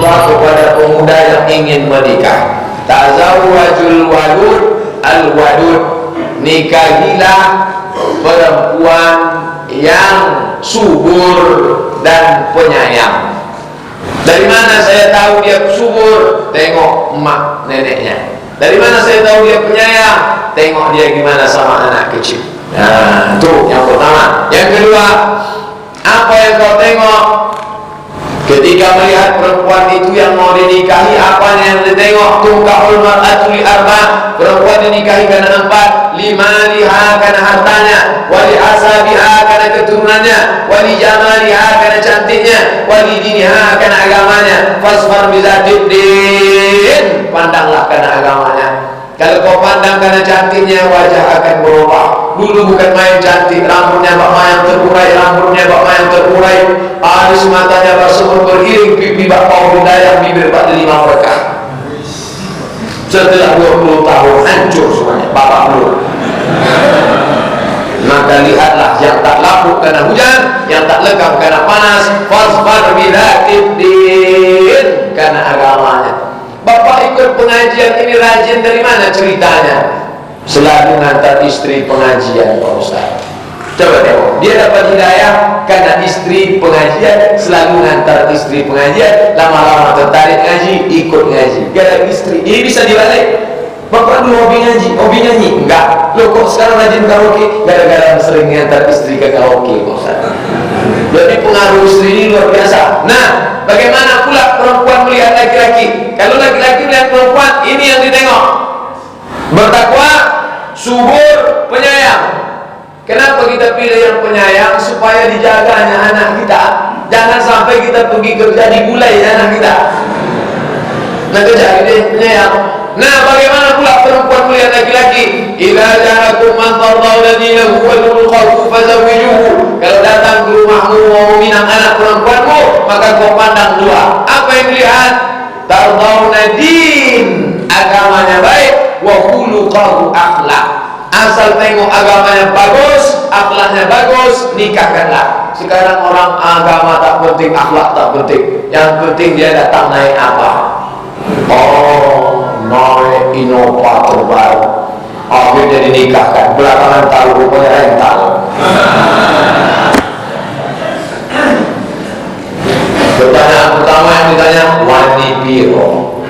Rasulullah kepada pemuda yang ingin menikah, tazawwajul wadud al-wadud, nikahilah perempuan yang subur dan penyayang. Dari mana saya tahu dia subur? Tengok emak neneknya. Dari mana saya tahu dia penyayang? Tengok dia gimana sama anak kecil. Nah, itu yang pertama. Yang kedua, apa yang kau tengok ketika melihat perempuan itu yang mau dinikahi? Apa yang ditengok? Tungkahul mar'atu li arba, perempuan dinikahi karena 4: limaliha karena hartanya, wali asabiha karena keturunannya, wali jamaliha karena cantiknya, wali diniha karena agamanya. Fasfar bizatid din, pandanglah karena agamanya. Kalau kau pandang karena cantiknya, wajah akan berubah. Dulu bukan main cantik, rambutnya bak mayang terurai, alis matanya bersumur beriring, pipi bak bau bidayang, bibir bak 5 berkah. Setelah 20 tahun hancur semuanya, bapak belum. Maka lihatlah yang tak lapuk karena hujan, yang tak lekang karena panas. Fasfar bidzatid din, karena agamanya. Bapak ikut pengajian ini rajin, dari mana ceritanya? Selalu ngantar istri pengajian, Pak Ustaz. Coba tengok, dia dapat hidayah karena istri pengajian, selalu ngantar istri pengajian, lama-lama tertarik ngaji, ikut ngaji. Gara-gara istri. Ini bisa dibalik. Bapak dulu hobi ngaji, hobi nyanyi? Enggak. Loh kok sekarang rajin karaoke? Gara-gara sering ngantar istri ke karaoke, Pak Ustaz. Jadi pengaruh istri ini luar biasa. Nah, bagaimana pula perempuan melihat laki-laki? Kalau laki-laki melihat perempuan, ini yang ditengok: bertakwa, subur, penyayang. Kenapa kita pilih yang penyayang? Supaya dijaganya anak kita. Jangan sampai kita pergi kerja digulai anak kita. Nah, kerja ini penyayang. Nah, bagaimana pula perempuan melihat laki-laki? Idza ja'akum man tardawna dinahu wa khuluquhu fazawwijuhu. Kalau datang ke rumahmu mau minang anak perempuanmu, maka kau pandang 2. Apa yang dilihat? Tardawna din, agamanya baik, wa khuluquhu akhlak. Asal tengok agamanya bagus, akhlaknya bagus, nikahkanlah. Sekarang orang agama tak penting, akhlak tak penting. Yang penting dia datang naik apa? Oh, naik Innova terbaru, akhirnya dinikahkan. Belakangan tahu rupanya rental. Pertanyaan pertama yang ditanya, wani piro,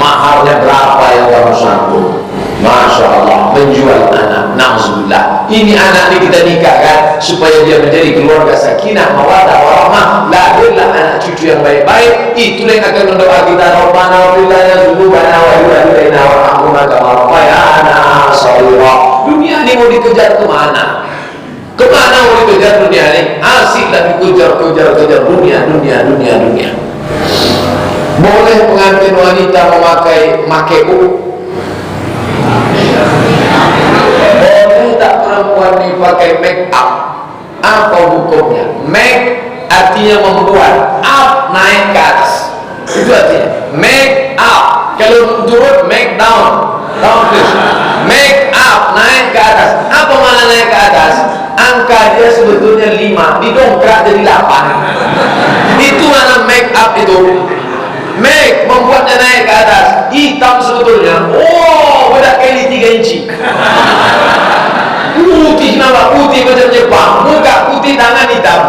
maharnya berapa yang kamu sanggup? Masya Allah, menjual anak. Na'udzubillah. Ini anak ini kita nikahkan supaya dia menjadi keluarga sakinah, mawaddah, warahmah, lahirlah anak cucu yang baik-baik. Itulah yang akan mendoa kita, Rabbana wafir lana dzunubana wa liwalidayna warhamhuma kama rabbayana shaghira. Dunia ini mau dikejar kemana? Kemana mau dikejar dunia ini? Asiklah dikejar dunia. Boleh pengantin wanita memakai makeup? Boleh tak perempuan ini pakai make up? Apa hukumnya? Make artinya membuat, up naik ke atas. Itu artinya make up. Kalau turun make down, please. Make up naik ke atas. Apa makna naik ke atas? Angka dia sebetulnya 5, didongkrak jadi 8. Itu mana make up itu? Make, membuatnya naik ke atas. Hitam sebetulnya. Oh, beda kali 3 inci. Putih, nama putih macam Jepang. Muka putih, tangan hitam.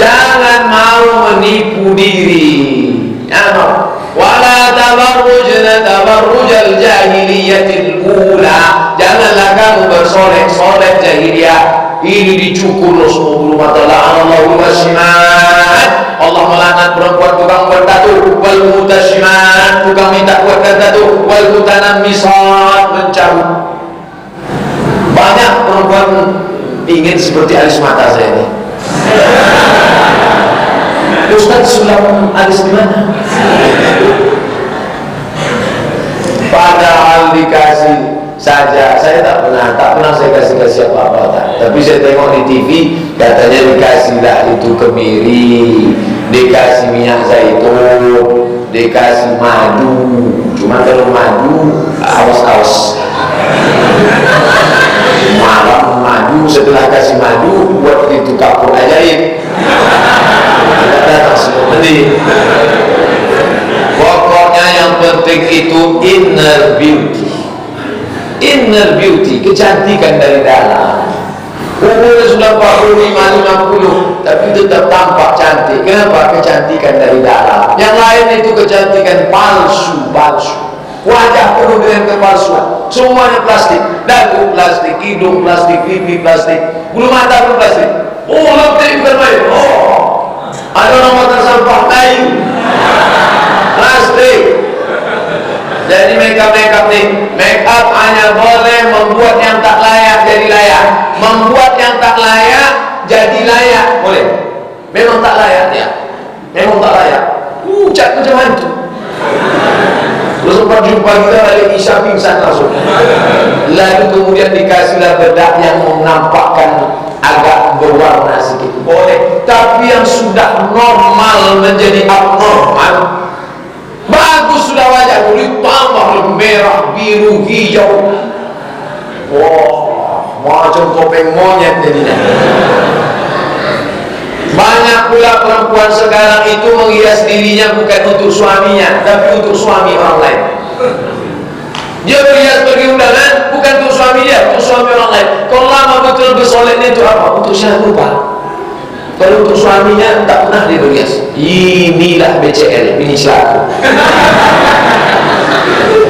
Jangan mau menipu diri. Wala tabarrujna tabarrujal jahiliyatil ula. Janganlah kamu bersolek-solek jahiliyah. Ini dicukur Rasulullah Allahu wasyimat. Allah melaknat perempuan tukang bertatu, wal mutasyimat, tukang minta buatkan tatu, wal mutanammisat, mencabut. Banyak perempuan ingin seperti alis mata saya ini. Ustaz sulam alis di mana? Padahal dikasih saja, saya tak pernah saya kasih apa-apa. Tapi saya tengok di TV katanya dikasihlah itu kemiri, dikasih minyak zaitun, dikasih madu. Cuma kalau madu awas-awas, malam madu madu, setelah kasih madu buat itu kapur ajaib. Tidak datang semua menit. Pokoknya yang penting itu inner beauty. Inner beauty, kecantikan dari dalam. Umurnya sudah 45-50 tapi tetap tampak cantik. Kenapa? Kecantikan dari dalam. Yang lain itu kecantikan palsu. Wajah penuh dengan kepalsuan. Semuanya plastik. Dagu plastik, hidung plastik, pipi plastik, bulu mata pun plastik. Oh, lebih bukan main. Oh, ada orang motor sampah kayu plastik. Jadi make up nih, make up hanya boleh membuat yang tak layak jadi layak, membuat yang tak layak jadi layak. Boleh? Memang tak layak ya, memang tak layak. Cat macam hantu. Terus sempat jumpa kita dari Isya pingsan langsung. Lalu kemudian dikasihlah bedak yang menampakkan agak berwarna sedikit. Boleh. Tapi yang sudah normal menjadi abnormal. Bagus sudah wajah, ditambah merah, biru, hijau. Wah, macam topeng monyet jadinya. Banyak pula perempuan sekarang itu menghias dirinya bukan untuk suaminya, tapi untuk suami orang lain. Dia berhias pergi undangan bukan untuk suami dia, untuk suami orang lain. Kalau lama betul bersoleknya itu apa? Untuk saya lupa. Kalau untuk suaminya tak pernah dia berhias. Inilah BCL, ini selaku.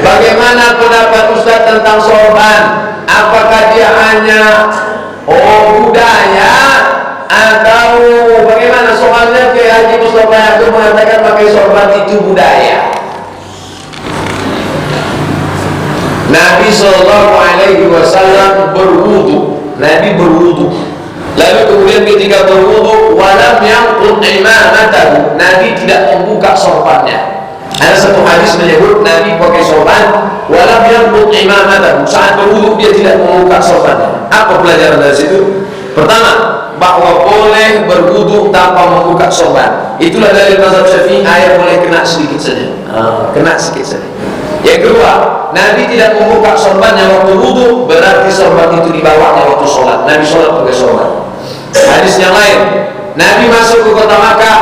Bagaimana pendapat Ustaz tentang sorban? Apakah dia hanya budaya atau bagaimana? Soalnya Kiai Haji Mustafa Yaakob mengatakan pakai sorban itu budaya. Nabi SAW berwudu. Nabi berwudu. Lalu kemudian ketika berwudu, walam yanqud imamatahu, Nabi tidak membuka sorbannya. Ada satu hadis menyebut Nabi pakai sorban, walam yanqud imamatahu, saat berwudu dia tidak membuka sorbannya. Apa pelajaran dari situ? Pertama, bahwa boleh berwudu tanpa membuka sorban. Itulah dalil mazhab Syafi'i, air boleh kena sedikit saja. Kena sedikit saja. Yang kedua, Nabi tidak membuka sorbannya waktu wudu, berarti sorban itu dibawanya waktu sholat. Nabi sholat pakai sorban. Hadis yang lain, Nabi masuk ke kota Makkah,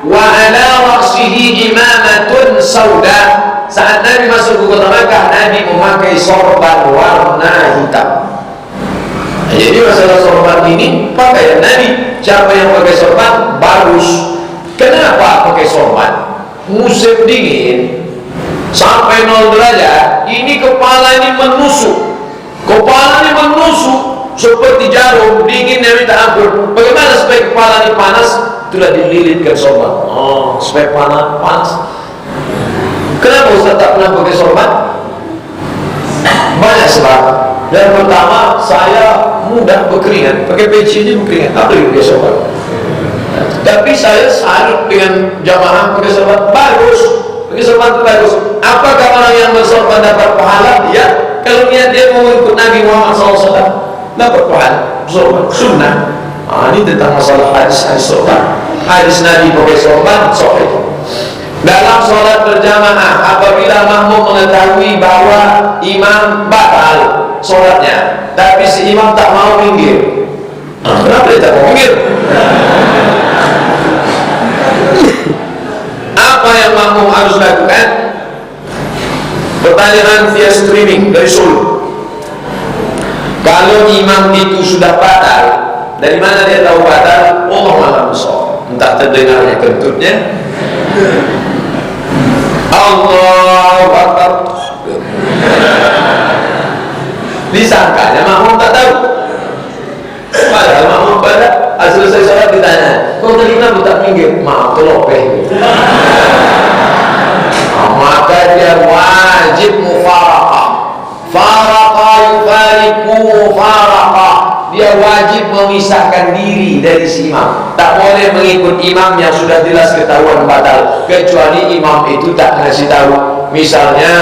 wa ala ra'sihi imamatun sauda. Saat Nabi masuk ke kota Makkah, Nabi memakai sorban warna hitam. Jadi masalah sorban ini pakaian Nabi. Siapa yang pakai sorban bagus. Kenapa pakai sorban? Musim dingin sampai 0 derajat, ini kepala ini menusuk. Kepala ini menusuk seperti jarum, dinginnya minta ampun. Bagaimana supaya kepala ini panas? Itulah dililitkan sorban. Supaya panas. Kenapa Ustaz tak pernah pakai sorban? Banyak sebab. Yang pertama, saya mudah berkeringat. Pakai peci ini berkeringat. Apa yang pakai sorban? Tapi saya salut dengan jamaah pakai sorban. Bagus. Pakai sorban itu bagus. Apakah orang yang bersorban dapat pahala? Ya. Kalau niat dia mau ikut Nabi Muhammad SAW, dapat pahala. Sorban sunnah. Ini tentang masalah hadis sorban. Hadis Nabi pakai sorban sahih. Dalam sholat berjamaah, apabila makmum mengetahui bahwa imam batal sholatnya, tapi si imam tak mau minggir, kenapa dia tak mau minggir? Apa yang makmum harus lakukan? Pertanyaan via streaming dari Solo. Kalau imam itu sudah batal, dari mana dia tahu batal? Allah maha besar. Entah terdengarnya kentutnya, Allahu Akbar, disangkanya makmum tak tahu. Padahal makmum pada selesai sholat ditanya, kau tadi kenapa tak minggir? Maaf, terlopeh. Maka dia wajib mufaraqah. Faraqa yufariqu mufaraqah. Dia wajib memisahkan diri dari si imam. Tak boleh mengikut imam yang sudah jelas ketahuan batal, kecuali imam itu tak ngasih tahu. Misalnya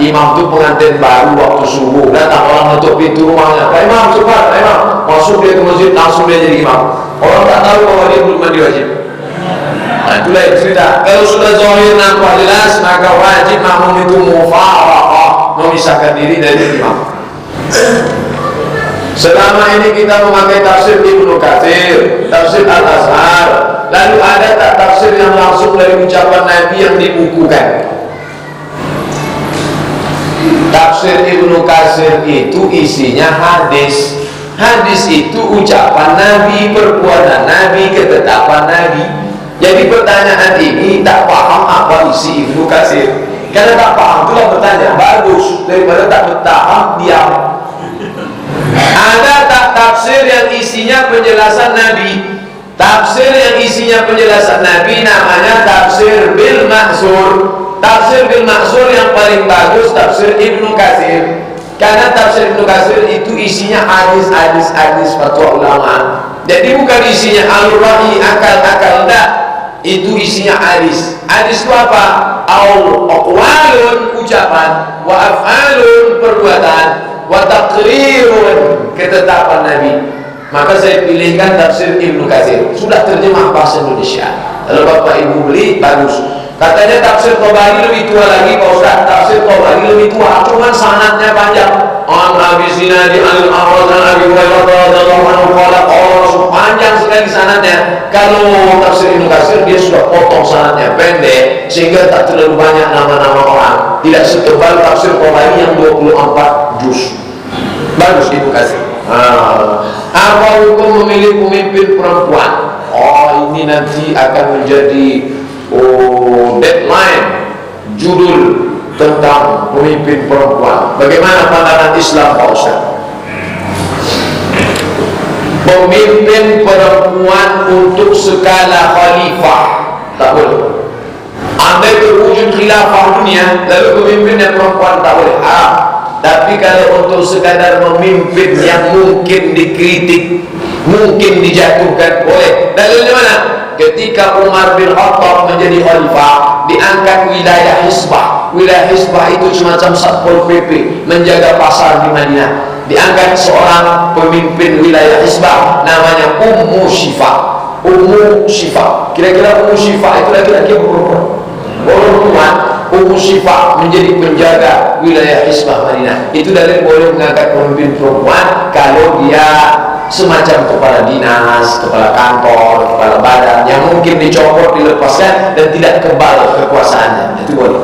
imam itu pengantin baru waktu subuh, datang orang nutup pintu rumahnya, Pak Imam cepat, Pak Imam, masuk dia ke masjid, langsung dia jadi imam. Orang tak tahu bahwa dia belum mandi wajib. Nah, itulah yang cerita. Kalau sudah zahir nampak jelas, maka wajib makmum itu mufaraqah, memisahkan diri dari imam. Selama ini kita memakai tafsir Ibnu Katsir, tafsir Al-Azhar, lalu ada tak tafsir yang langsung dari ucapan Nabi yang dibukukan? Tafsir Ibnu Katsir itu isinya hadis. Hadis itu ucapan Nabi, perbuatan Nabi, ketetapan Nabi. Jadi pertanyaan ini tak paham apa isi Ibnu Katsir. Karena tak paham itulah bertanya, bagus daripada tak paham diam. Ada tak tafsir yang isinya penjelasan Nabi? Tafsir yang isinya penjelasan Nabi namanya tafsir bil ma'sur. Tafsir bil ma'sur yang paling bagus tafsir Ibnu Katsir. Karena tafsir Ibnu Katsir itu isinya hadis fatwa ulama. Jadi bukan isinya al-ra'i akal-akal, enggak. Itu isinya hadis. Hadis itu apa? Aqwalun ucapan, wa af'alun perbuatan, wa taqrirun ketetapan Nabi. Maka saya pilihkan tafsir Ibnu Katsir. Sudah terjemah bahasa Indonesia. Kalau Bapak Ibu beli bagus. Katanya tafsir Tabari lebih tua lagi, Pak Ustaz. Tafsir Tabari lebih tua, cuman sanadnya panjang. An Abi Zinadi al-A'raj an Abi Hurairah radhiyallahu anhu qala panjang sekali sanadnya. Kalau tafsir Ibnu Katsir dia sudah potong sanadnya pendek sehingga tak terlalu banyak nama-nama orang. Tidak setebal tafsir Tabari yang 24 juz. Bagus Ibnu Katsir. Apa hukum memilih pemimpin perempuan? Oh, ini nanti akan menjadi deadline judul tentang pemimpin perempuan. Bagaimana pandangan Islam, Pak Ustaz? Pemimpin perempuan untuk skala khalifah tak boleh. Andai berwujud khilafah dunia, lalu pemimpin yang perempuan tak boleh, haram. Tapi kalau untuk sekadar memimpin yang mungkin dikritik, mungkin dijatuhkan, boleh. Dalilnya mana? Ketika Umar bin Khattab menjadi khalifah, diangkat wilayah Hisbah. Wilayah Hisbah itu semacam Satpol PP, menjaga pasar di Madinah. Diangkat seorang pemimpin wilayah Hisbah, namanya Ummu Syifa. Ummu Syifa. Kira-kira Ummu Syifa itu laki-laki atau perempuan? Perempuan. Ummu Syifa menjadi penjaga wilayah Hisbah Madinah. Itu dalil boleh mengangkat pemimpin perempuan kalau dia semacam kepala dinas, kepala kantor, kepala badan yang mungkin dicopot, dilepaskan dan tidak kebal kekuasaannya. Itu boleh.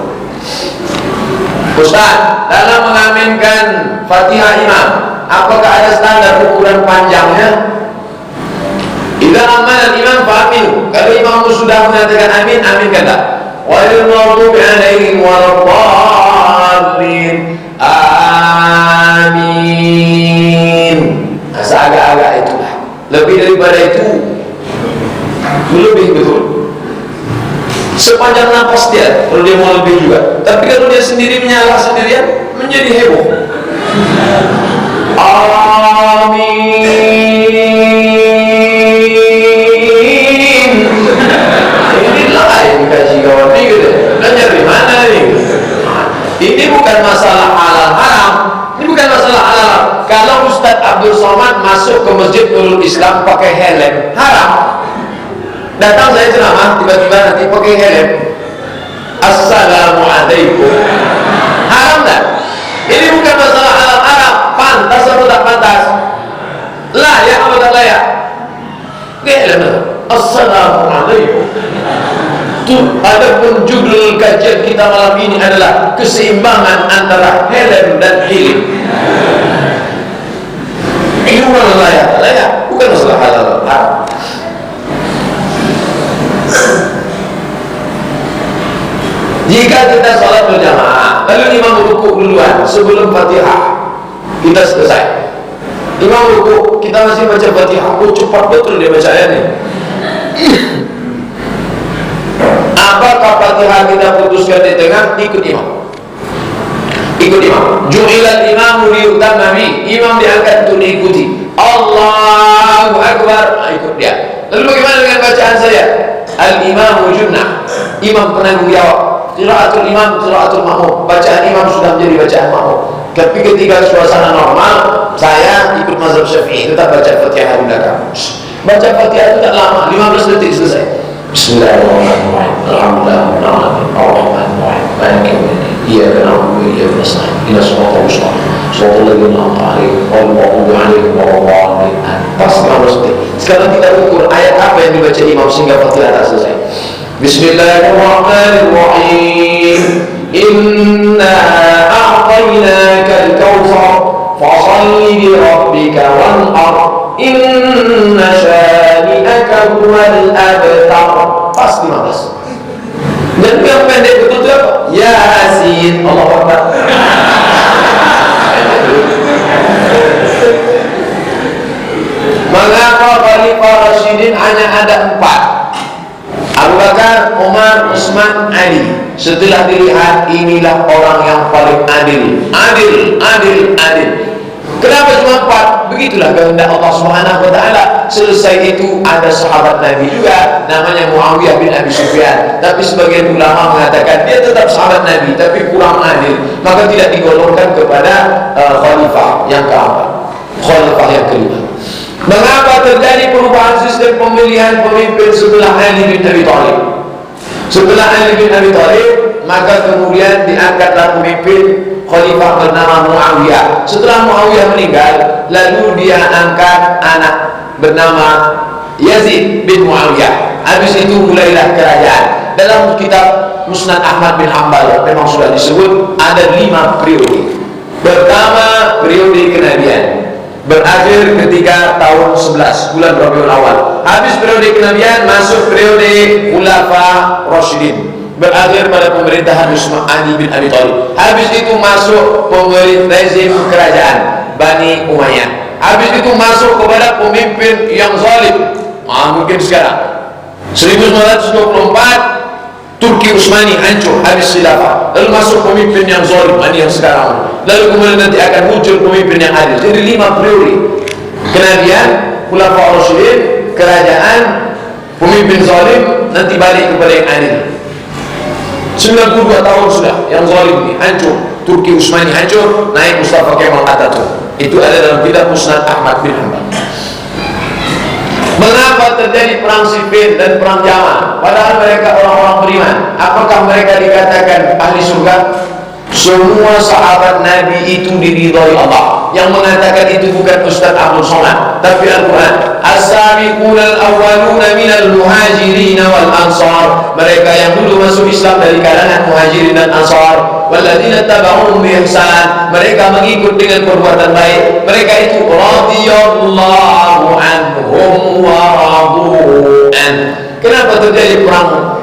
Ustaz, dalam mengaminkan Fatihah imam, apakah ada standar ukuran panjangnya? Idza amana imam fa'aminu. Kalau imam sudah mengatakan amin, aminkanlah. Wal maghdubi 'alaihim waladdallin. Amin. Agak-agak itulah. Lebih daripada itu lebih betul. Sepanjang nafas dia, kalau dia mau lebih juga. Tapi kalau dia sendiri menyala sendirian, menjadi heboh. Amin. Ini lain kaji kawan ini gitu. Belajar di mana nih? Ini bukan masalah halal haram. Ini bukan masalah halal. Kalau Ustadz Abdul Somad masuk ke Masjid Nurul Islam pakai helm, haram. Datang saya ceramah, tiba-tiba nanti pakai helm, Assalamualaikum, haram tak? Ini bukan masalah halal haram, pantas atau tak pantas, layak atau tak layak. Helm, Assalamualaikum. Adapun judul kajian kita malam ini adalah keseimbangan antara helm dan hilim. Ini bukan layak, bukan masalah halal haram. Jika kita sholat berjamaah, lalu imam rukuk duluan sebelum Fatihah, kita selesai. Imam rukuk, kita masih baca Fatihah, cepat betul dia bacanya nih. Apakah Fatihah kita putuskan di tengah? Ikut imam. Ikut imam. Ju'ilal imamu liyutamma bi. Imam diangkat untuk diikuti. Allahu Akbar. Ikut dia. Lalu bagaimana dengan bacaan saya? Al-imamu junnah. Imam penanggung jawab. Qiraatul imam, qiraatul makmum. Bacaan imam sudah menjadi bacaan makmum. Tapi ketika suasana normal, saya ikut mazhab Syafi'i, tetap baca Fatihah di belakang. Baca Fatihah itu tak lama, 15 detik selesai. Bismillahirrahmanirrahim. Alhamdulillah. Alhamdulillah. Maliki yaumiddin. Iyyaka na'budu wa iyyaka nasta'in. Ihdinas siratal mustaqim. Shiratal ladzina an'amta 'alaihim ghairil maghdubi 'alaihim waladdallin. Pasti harus. Sekarang kita ukur ayat apa yang dibaca imam sehingga Fatihah tak selesai. Bismillahirrahmanirrahim. Inna a'tainakal kautsar fashalli li rabbika wanhar. Inna syani'aka huwal abtar. Pas 15. Dan yang pendek betul itu apa? Yasin. Allahu Akbar. Mengapa Khalifah Rasyidin hanya ada 4? Abu Bakar, Umar, Utsman, Ali. Setelah dilihat, inilah orang yang paling adil. Adil. Kenapa cuma 4? Begitulah kehendak Allah Subhanahu wa taala. Selesai itu ada sahabat Nabi juga namanya Muawiyah bin Abi Sufyan. Tapi sebagian ulama mengatakan dia tetap sahabat Nabi tapi kurang adil, maka tidak digolongkan kepada khalifah yang keempat, khalifah yang kelima. Mengapa terjadi perubahan sistem pemilihan pemimpin setelah Ali bin Abi Thalib? Setelah Ali bin Abi Thalib, maka kemudian diangkatlah pemimpin khalifah bernama Muawiyah. Setelah Muawiyah meninggal, lalu dia angkat anak bernama Yazid bin Muawiyah. Habis itu mulailah kerajaan. Dalam kitab Musnad Ahmad bin Hanbal memang sudah disebut ada 5 periode. Pertama, periode kenabian berakhir ketika tahun 11 bulan Rabiul Awal. Habis periode kenabian masuk periode Khulafa Rasyidin, berakhir pada pemerintahan Utsman Ali bin Abi Thalib. Habis itu masuk rezim kerajaan Bani Umayyah. Habis itu masuk kepada pemimpin yang zalim. Mungkin sekarang 1924 Turki Utsmani hancur, habis khilafah. Lalu masuk pemimpin yang zalim, ini yang sekarang. Lalu kemudian nanti akan muncul pemimpin yang adil. Jadi 5 periode. Kenabian, Khulafa Rasyidin, kerajaan, pemimpin zalim, nanti balik kepada yang adil. 92 tahun sudah yang zalim ini hancur. Turki Utsmani hancur, naik Mustafa Kemal Atatürk. Itu ada dalam kitab Musnad Ahmad bin Hanbal. Mengapa terjadi perang Siffin dan perang Jamal? Padahal mereka orang-orang beriman. Apakah mereka dikatakan ahli surga? Semua sahabat Nabi itu diridhai Allah. Yang mengatakan itu bukan Ustaz Abdul Somad, tapi Al-Quran. As-sabiquna al-awwaluna minal muhajirin wal ansar. Mereka yang dulu masuk Islam dari kalangan muhajirin dan ansar. Walladzina tabauhum bi ihsan. Mereka mengikut dengan perbuatan baik. Mereka itu radhiyallahu anhum wa radu an. Kenapa terjadi perang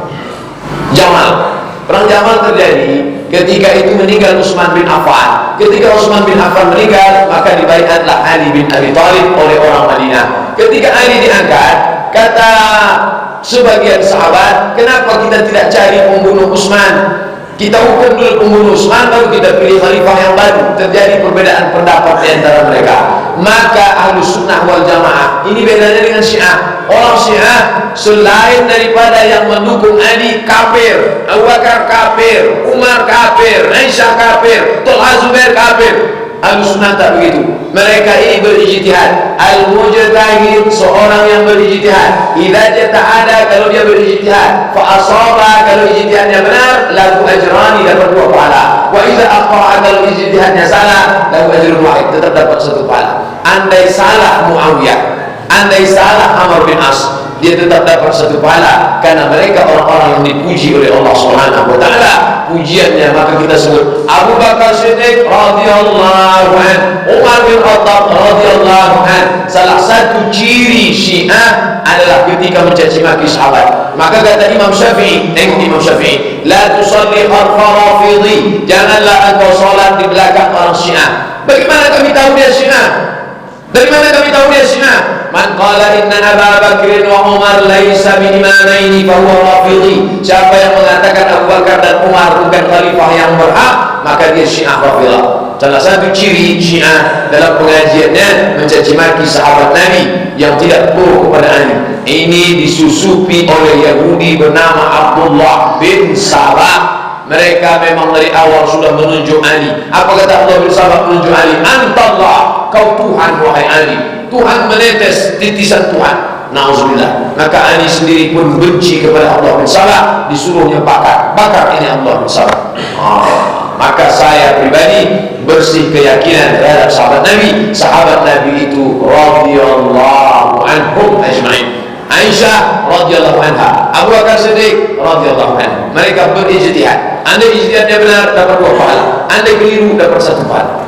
Jamal? Perang Jamal terjadi ketika itu meninggal Utsman bin Affan. Ketika Utsman bin Affan meninggal, maka dibaiatlah Ali bin Abi Thalib oleh orang Madinah. Ketika Ali diangkat, kata sebagian sahabat, kenapa kita tidak cari pembunuh Utsman? Kita hukum dulu pembunuh Utsman, baru kita pilih khalifah yang baru. Terjadi perbedaan pendapat di antara mereka. Maka Ahlus Sunnah wal Jamaah, ini bedanya dengan Syiah. Orang Syiah selain daripada yang mendukung Ali kafir, Abu Bakar kafir, Umar kafir, Aisyah kafir, Talha Zubair kafir. Ahlus Sunnah tak begitu. Mereka ini berijtihad. Al-mujtahid, seorang yang berijtihad. Idza jata'ada, kalau dia berijtihad, fa asaba, kalau ijtihadnya benar, lahu ajrani, dapat 2 pahala. Wa idza akhta'a, kalau ijtihadnya salah, lahu ajrun wahid, tetap dapat 1 pahala. Andai salah Muawiyah, andai salah Amr bin As, dia tetap dapat 1 pahala, karena mereka orang-orang yang dipuji oleh Allah Subhanahu wa taala. Pujiannya maka kita sebut Abu Bakar Siddiq radhiyallahu an, Umar bin Khattab radhiyallahu an. Salah satu ciri Syiah adalah ketika mencaci maki sahabat. Maka kata Imam Syafi'i, Imam Syafi'i, la tusalli khalfa rafidhi, janganlah engkau salat di belakang orang Syiah. Bagaimana kami tahu dia Syiah? Dari mana kami tahu dia Syiah? Man qala inna Abu Bakr wa Umar laisa bi imamaini fa huwa rafidhi. Siapa yang mengatakan Abu Bakar dan Umar bukan khalifah yang berhak, maka dia Syiah Rafidah. Salah satu ciri Syiah dalam pengajiannya mencaci maki sahabat Nabi yang tidak pro kepada Ali. Ini disusupi oleh Yahudi bernama Abdullah bin Sabah. Mereka memang dari awal sudah menunjuk Ali. Apa kata Allah bin Sabah menunjuk Ali? Antallah, kau Tuhan wahai Ali. Tuhan menetes titisan Tuhan. Nauzubillah. Maka Ali sendiri pun benci kepada Allah bin Sabah, disuruhnya bakar ini Allah bin Sabah. Maka saya pribadi bersih keyakinan terhadap sahabat Nabi itu radhiyallahu anhum ajma'in. Aisyah radhiyallahu anha, Abu Bakar Siddiq radhiyallahu anhu. Mereka berijtihad. Anda ijtihadnya benar dapat 2 pahala, Anda keliru dapat 1 pahala.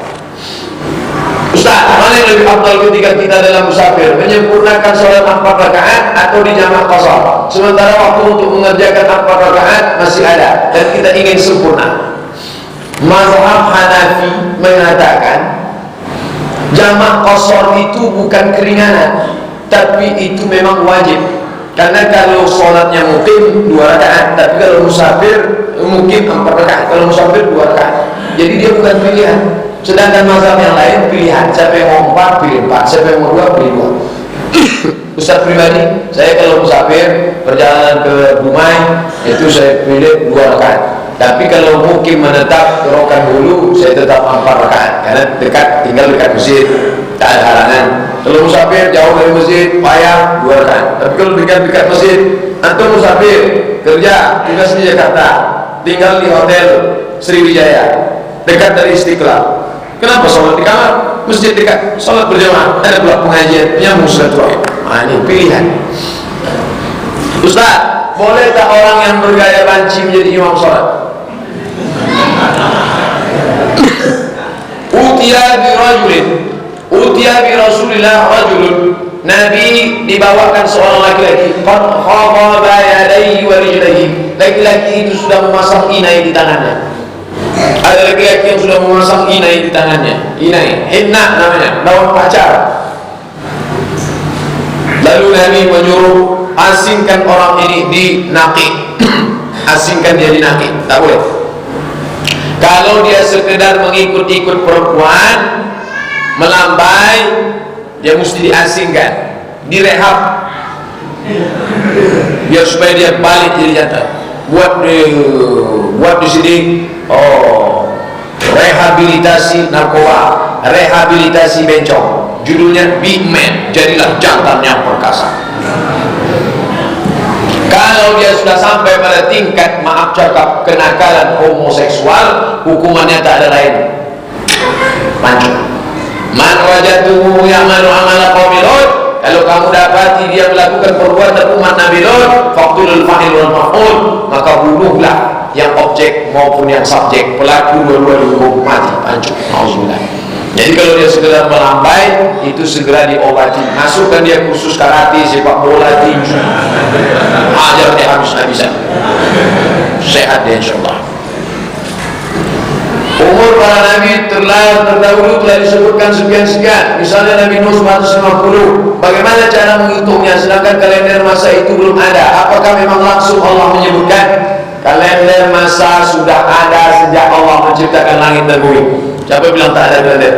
Ustaz, mana yang lebih afdal ketika kita dalam musafir, menyempurnakan sholat 4 rakaat atau di jamak qashar? Sementara waktu untuk mengerjakan 4 rakaat masih ada dan kita ingin sempurna. Mazhab Hanafi mengatakan jamak qashar itu bukan keringanan, tapi itu memang wajib. Karena kalau sholatnya mukim 2 rakaat, tapi kalau musafir mukim 4 rakaat, kalau musafir 2 rakaat. Jadi dia bukan pilihan. Sedangkan mazhab yang lain pilihan. Siapa yang mau 4 pilih 4, siapa yang mau 2 pilih 2. Ustaz pribadi, saya kalau musafir perjalanan ke Dumai itu saya pilih 2 rakaat. Tapi kalau mukim menetap ke Rokan Hulu, saya tetap 4 rakaat karena tinggal dekat masjid, tak ada halangan. Kalau musafir jauh dari masjid, payah 2 rakaat. Tapi kalau dekat masjid, antum musafir kerja tugas di Jakarta, tinggal di hotel Sriwijaya, dekat dari Istiqlal. Kenapa sholat di kamar? Masjid dekat, sholat berjamaah, ada pula pengajian, nyambung silaturahim. Nah, ini pilihan. Ustaz, boleh tak orang yang bergaya banci menjadi imam sholat? Utiya bi Rasulillah rajulun. Nabi dibawakan seorang laki-laki, qad khadaba yadayhi wa rijlaihi. Laki-laki itu sudah memasang inai di tangannya. Ada laki-laki yang sudah memasang inai di tangannya. Inai, hinna namanya, daun pacar. Lalu Nabi menyuruh asingkan orang ini di naqi. Asingkan dia di naqi, tak boleh. Kalau dia sekedar mengikut-ikut perempuan, melambai, dia mesti diasingkan, direhab, biar supaya dia balik jadi jantan. Buat di sini rehabilitasi narkoba, rehabilitasi bencong. Judulnya Big Man, jadilah jantan yang perkasa. Kalau dia sudah sampai pada tingkat, maaf cakap, kenakalan homoseksual, hukumannya tak ada lain, pancung. Man wajatuhu ya'malu amala qaumi Lut. Kalau kamu dapati dia melakukan perbuatan umat Nabi Lut, faqtulul fa'il wal maf'ul, maka bunuhlah yang objek maupun yang subjek, pelaku dua-dua dihukum mati, pancung. Alhamdulillah. Jadi kalau dia segera melambai, itu segera diobati. Masukkan dia kursus karate, sepak bola, tinju, ajar dia habis-habisan, sehat dia insyaAllah. Umur para nabi terdahulu telah disebutkan sekian-sekian. Misalnya Nabi Nuh 150. Bagaimana cara menghitungnya sedangkan kalender masa itu belum ada? Apakah memang langsung Allah menyebutkan? Kalender masa sudah ada sejak Allah menciptakan langit dan bumi. Siapa bilang tak ada kalender?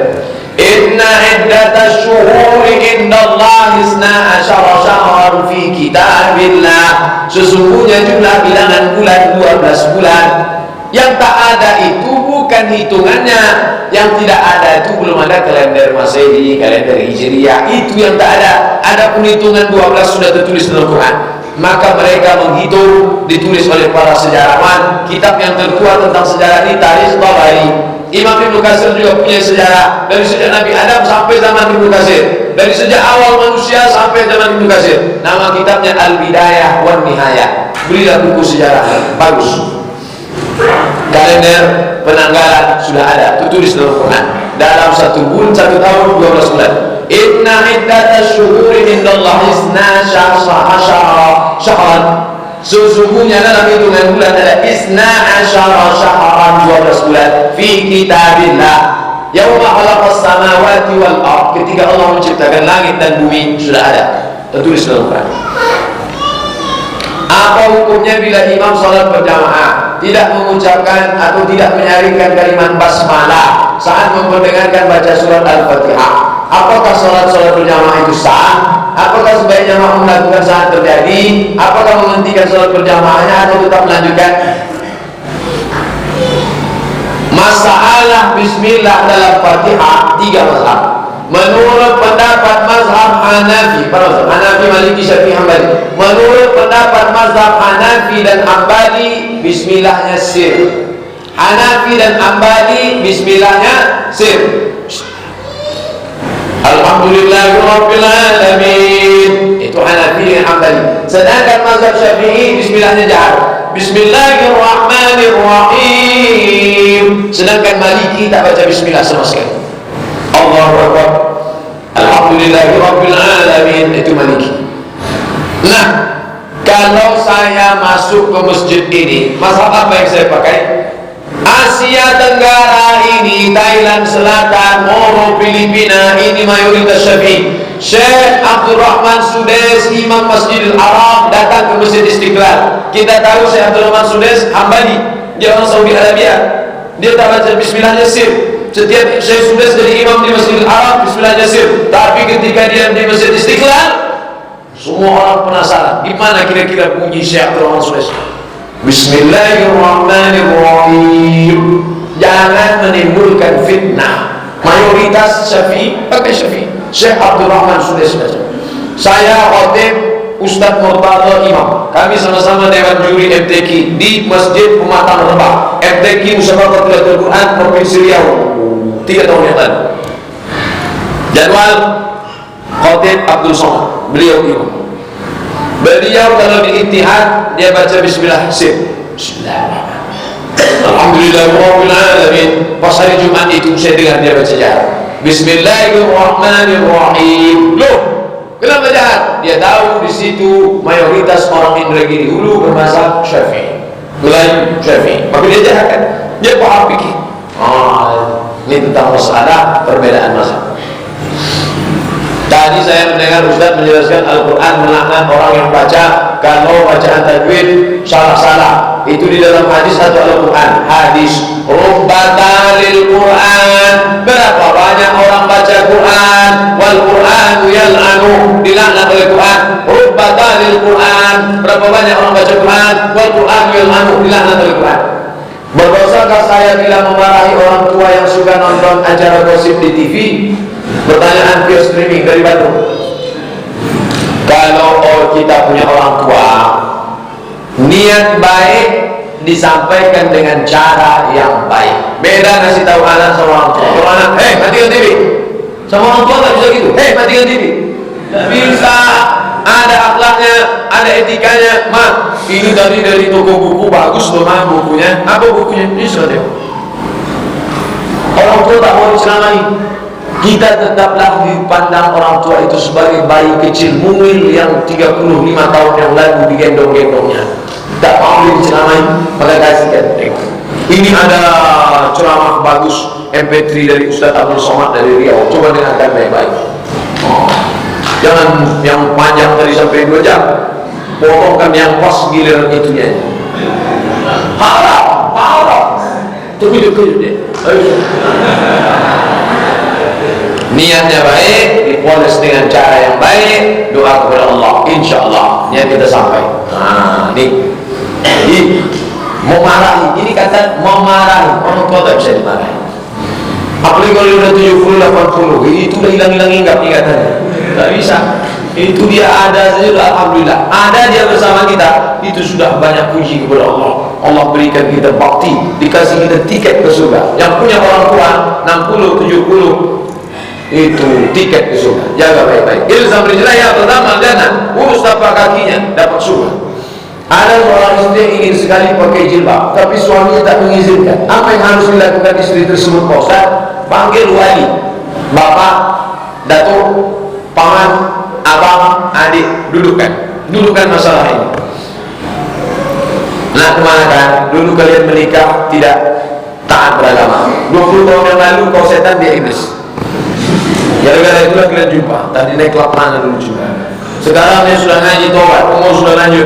Inna iddatash syuhuri indallahi 12 syahran fi kitabillah. Sesungguhnya jumlah bilangan bulan 12 bulan. Yang tak ada itu bukan hitungannya. Yang tidak ada itu belum ada kalender Masehi, kalender Hijriyah. Itu yang tak ada. Adapun hitungan 12 sudah tertulis dalam Quran. Maka mereka menghitung, ditulis oleh para sejarawan. Kitab yang tertua tentang sejarah ini Tarikh Tabari. Imam Ibnu Katsir juga punya sejarah dari sejak Nabi Adam sampai zaman Ibnu Katsir, dari sejak awal manusia sampai zaman Ibnu Katsir. Nama kitabnya Al-Bidayah wan Nihayah. Belilah buku sejarah bagus. Kalender penanggalan sudah ada, tertulis dalam Quran. Dalam 1 tahun 12 bulan. Inna iddatash syuhuri indallahi 12 syahran. Sesungguhnya dalam hitungan bulan ada 12 syahran, 12 bulan fi kitabillah. Yauma khalaqas samawati wal ardh, ketika Allah menciptakan langit dan bumi sudah ada, tertulis dalam Quran. Apa hukumnya bila imam salat berjamaah tidak mengucapkan atau tidak menyaringkan kalimat basmalah saat memperdengarkan baca surat Al-Fatihah? Apakah salat berjamaah itu sah? Apakah sebaiknya makmum melakukan saat terjadi? Apakah menghentikan salat berjamaahnya atau tetap melanjutkan? Masalah bismillah dalam Fatihah 3 mazhab. Menurut pendapat mazhab Hanafi, Hanafi, Maliki, Syafi'i, Hambali. Menurut pendapat mazhab Hanafi dan Hambali, bismillahnya sir. Hanafi dan Hambali bismillahnya sir. Alhamdulillahirabbil alamin. Itu Hanafi dan Hambali. Sedangkan mazhab Syafi'i bismillahnya jahar. Bismillahirrahmanirrahim. Sedangkan Maliki tak baca bismillah sama sekali. Allahu Akbar. Alhamdulillahirabbil alamin. Itu Maliki. Nah, kalau saya masuk ke masjid ini, mazhab apa yang saya pakai? Asia Tenggara ini, Thailand Selatan, Moro, Filipina, ini mayoritas Syafi'i. Syekh Abdul Rahman Sudes, Imam Masjidil Haram, datang ke Masjid Istiqlal. Kita tahu Syekh Abdul Rahman Sudes Hambali, dia orang Saudi Arabia. Dia tak baca bismillahnya sir. Setiap Syekh Sudes jadi imam di Masjidil Haram, bismillahnya sir. Tapi ketika dia di Masjid Istiqlal, semua orang penasaran, di mana kira-kira bunyi Syekh Abdul Rahman Sudes? Bismillahirrahmanirrahim. Jangan menimbulkan fitnah. Mayoritas Syafi'i pakai Syafi'i. Syekh Abdul Rahman Sudes baca. Saya khotib Ustadz Murtada Imam. Kami sama-sama dewan juri MTQ di Masjid Pematang Rembang. MTQ Musabaqatul Quran Provinsi Riau 3 tahun yang lalu. Jadwal khotib Abdul Somad, beliau imam. Beliau kalau di Ittihad dia baca bismillah sir. Bismillahirrahmanirrahim. Alhamdulillahirabbil alamin. Pas hari Jumat itu saya dengar dia baca jahat. Bismillahirrahmanirrahim. Loh, kenapa jahat? Dia tahu di situ mayoritas orang Indragiri Hulu bermazhab Syafi'i. Melayu Syafi'i. Maka dia jahat kan? Dia paham fikih. Ini tentang masalah perbedaan mazhab. Tadi saya mendengar Ustaz menjelaskan Al-Quran melaknat orang yang baca kalau bacaan tajwid salah-salah. Itu di dalam hadis atau Al-Quran? Hadis. Rubbatalil Quran. Berapa banyak orang baca Quran? Wal Quranu yal'anu. Dilaknat oleh Quran. Rubbatalil Quran. Berapa banyak orang baca Quran? Wal Quranu yal'anu. Dilaknat oleh Quran. Berdosakah saya bila memarahi orang tua yang suka nonton acara gosip di TV? Pertanyaan via streaming dari Bandung. Kalau kita punya orang tua, niat baik disampaikan dengan cara yang baik. Beda ngasih tahu anak sama orang tua. Kalau anak, matikan TV. Sama orang tua tak bisa gitu. Matikan TV. Tak bisa. Ada akhlaknya, ada etikanya. Ma, ini tadi dari toko buku bagus loh ma bukunya. Apa bukunya? Ini sudah tengok. Orang tua tak mau diceramai. Kita tetaplah dipandang orang tua itu sebagai bayi kecil mungil yang 35 tahun yang lalu digendong-gendongnya. Tak mau diceramai, maka kasihkan. Ini ada ceramah bagus MP3 dari Ustaz Abdul Somad dari Riau. Coba dengarkan baik-baik. Jangan yang panjang tadi sampai 2 jam. Potongkan yang pas giliran itunya. Harap. Terkejut dia. Niatnya baik, dipoles dengan cara yang baik, doa kepada Allah, insya Allah niat kita sampai. Ini memarahi, ini kata memarahi. Orang tua tak bisa dimarahi. Apalagi kalau udah 70-80, itu udah hilang-hilang ingatannya. Tak bisa. Itu dia ada saja, alhamdulillah. Ada dia bersama kita, itu sudah banyak puji kepada Allah. Allah berikan kita bakti, dikasih kita tiket ke surga. Yang punya orang tua 60-70 itu tiket ke surga. Jaga baik-baik. Ilzam rijlaya pertama dana, urus tapak kakinya dapat surga. Ada seorang istri yang ingin sekali pakai jilbab, tapi suaminya tak mengizinkan. Apa yang harus dilakukan istri tersebut, Pak Ustaz? Panggil wali, bapak, datuk, paman, abang, adik, dudukkan masalah ini. Nah, kemana kan? Dulu kalian menikah tidak taat beragama. 20 tahun yang lalu kau setan, dia iblis. Gara-gara itulah kalian jumpa. Tadi naik klub mana dulu juga. Sekarang dia sudah ngaji tobat, umur sudah lanjut,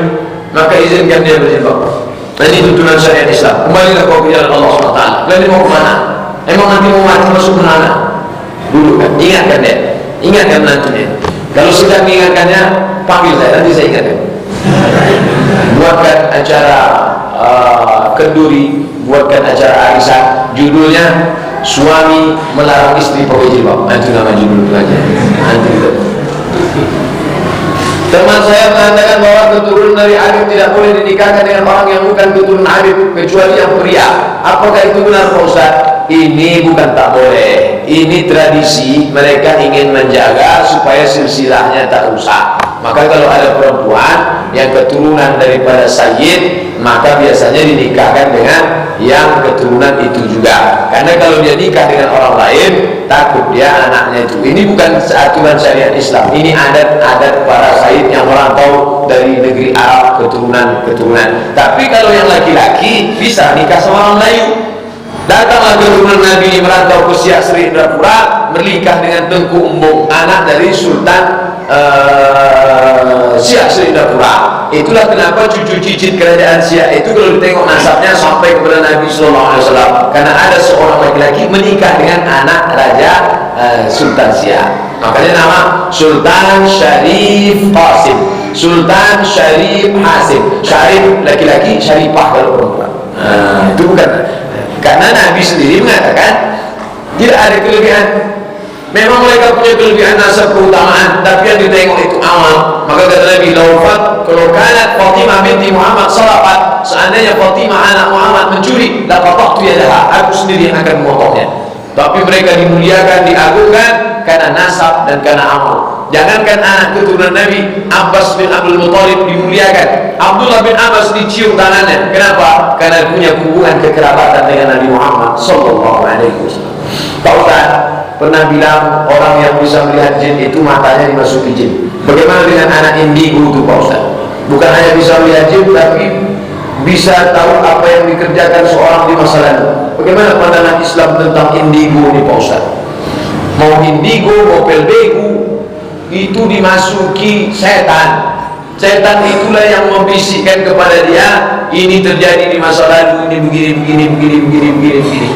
maka izinkan dia berjilbab. Dan ini tuntunan syariat Islam. Kembalilah kau ke jalan Allah SWT. Kalian mau kemana? Emang nanti mau mati masuk mana? Dulu kan, ingatkan dia. Ingatkan nantinya. Kalau sudah mengingatkannya, panggil saya, nanti saya ingatkan. Buatkan acara kenduri, buatkan acara arisan. Judulnya suami melarang istri pakai jilbab. Itu nama judul aja. Teman saya mengatakan bahwa keturunan dari Arif tidak boleh dinikahkan dengan orang yang bukan keturunan Habib kecuali yang pria. Apakah itu benar Pak Ustaz? Ini bukan tak boleh, ini tradisi, mereka ingin menjaga supaya silsilahnya tak rusak. Maka kalau ada perempuan yang keturunan daripada sayyid, maka biasanya dinikahkan dengan yang keturunan itu juga. Karena kalau dia nikah dengan orang lain, takut dia anaknya itu. Ini bukan aturan syariat Islam, ini adat-adat para sayyid yang merantau dari negeri Arab, keturunan. Tapi kalau yang laki-laki bisa nikah sama orang Melayu. Datanglah keturunan Nabi merantau ke Siak Sri Indrapura, menikah dengan Tengku Umbung, anak dari Sultan Siak Sri Indrapura. Itulah kenapa cucu cicit kerajaan Siak itu kalau ditengok nasabnya sampai kepada Nabi SAW, karena ada seorang laki-laki menikah dengan anak Raja Sultan Siak. Makanya nama Sultan Syarif Qasim, Sultan Syarif Hasim. Syarif laki-laki, Syarifah kalau perempuan. Itu bukan. Karena Nabi sendiri mengatakan tidak ada kelebihan. Memang mereka punya kelebihan nasab keutamaan, tapi yang ditengok itu amal. Maka kata Nabi, laufat kalau kanat Fatimah binti Muhammad salafat, seandainya Fatimah anak Muhammad mencuri, laqata'tu yadaha, aku sendiri yang akan memotongnya. Tapi mereka dimuliakan, diagungkan karena nasab dan karena amal. Jangankan anak keturunan Nabi, Abbas bin Abdul Muthalib dimuliakan, Abdullah bin Abbas dicium tangannya. Kenapa? Karena punya hubungan kekerabatan dengan Nabi Muhammad sallallahu alaihi wasallam. Pak Ustaz pernah bilang orang yang bisa melihat jin itu matanya dimasuki jin. Bagaimana dengan anak indigo itu Pak Ustaz? Bukan hanya bisa melihat jin, tapi bisa tahu apa yang dikerjakan seorang di masa lalu. Bagaimana pandangan Islam tentang indigo ini Pak Ustaz? Mau indigo, mau pelbegu, itu dimasuki setan. Setan itulah yang membisikkan kepada dia, ini terjadi di masa lalu, ini begini.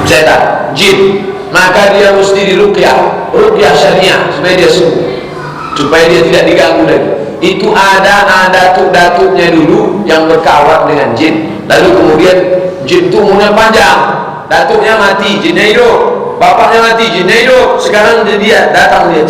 Setan, jin. Maka dia mesti diruqyah, ruqyah syariah supaya dia sembuh, supaya dia tidak diganggu lagi. Itu ada datuk-datuknya dulu yang berkawan dengan jin. Lalu kemudian jin itu umurnya panjang, datuknya mati, jinnya hidup. Bapaknya mati, jinnya hidup. Sekarang dia datang lihat,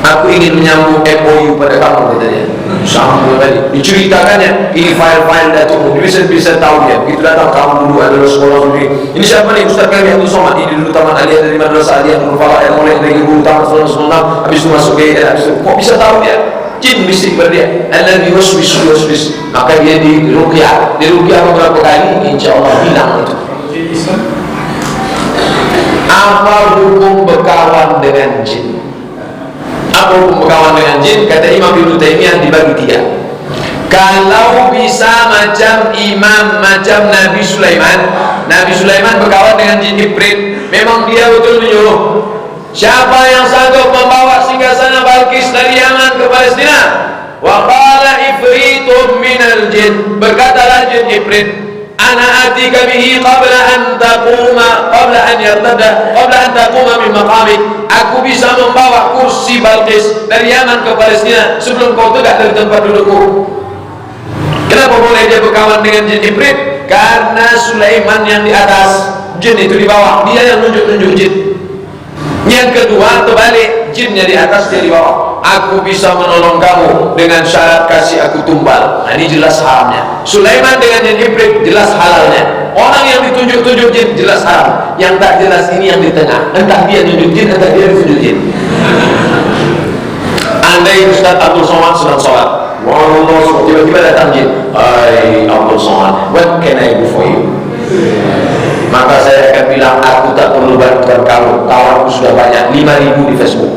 aku ingin menyambung MOU pada kamu, katanya. Sambung tadi, diceritakannya ini file-file datukmu, bisa tahu dia. Begitu datang, kamu dulu adalah sekolah sendiri. Ini siapa nih? Ustaz kami Abdul Somad. Ini dulu taman aliyah dari Madrasah Aliyah Nurul Falah yang mulai dari guru taman Sallallahu. Habis itu masuk ke habis itu kok bisa tahu dia? Jin bisik pada dia. Alladhi waswis. Maka dia diruqyah beberapa kali, insyaallah hilang itu. Apa hukum berkawan dengan jin? Apa hukum berkawan dengan jin? Kata Imam Ibnu Taimiyah dibagi 3. Kalau bisa macam Nabi Sulaiman. Nabi Sulaiman berkawan dengan jin Ifrit. Memang dia betul menyuruh. Siapa yang sanggup membawa singgasana Balkis dari Yaman ke Palestina? Wa qala ifritun minal jin. Berkatalah jin Ifrit, ana atika bihi qabla an taquma min maqamik. Aku bisa membawa kursi Balqis dari Yaman ke Palestina sebelum kau tegak dari tempat dudukmu. Kenapa boleh dia berkawan dengan jin Ifrit? Karena Sulaiman yang di atas, jin itu di bawah, dia yang nunjuk-nunjuk jin. Yang kedua terbalik, jinnya di atas, dia di bawah. Aku bisa menolong kamu dengan syarat kasih aku tumbal. Nah, ini jelas haramnya. Sulaiman dengan jin Ifrit jelas halalnya. Orang yang ditunjuk-tunjuk jin jelas haram. Yang tak jelas ini yang di tengah. Entah dia tunjuk jin, entah dia ditunjuk jin. Andai Ustaz Abdul Somad sedang sholat, wallah, tiba-tiba datang jin. Hai Abdul Somad, what can I do for you? Maka saya akan bilang, aku tak perlu bantuan kamu. Kawanku sudah banyak, 5.000 di Facebook.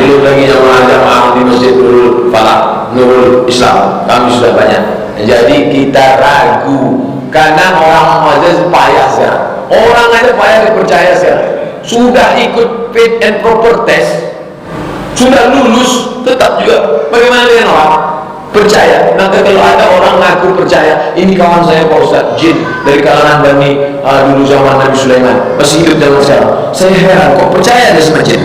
Belum lagi jamaah di Masjid Nurul Falah, Nurul Islam, kami sudah banyak. Jadi kita ragu, karena orang aja payah sekarang. Orang aja payah dipercaya sekarang. Sudah ikut fit and proper test, sudah lulus, tetap juga. Bagaimana dengan orang? Percaya. Maka kalau ada orang ngaku percaya, ini kawan saya Pak Ustaz, jin dari kalangan Bani dulu zaman Nabi Sulaiman, masih hidup zaman sekarang. Saya heran, kok percaya dia sama jin?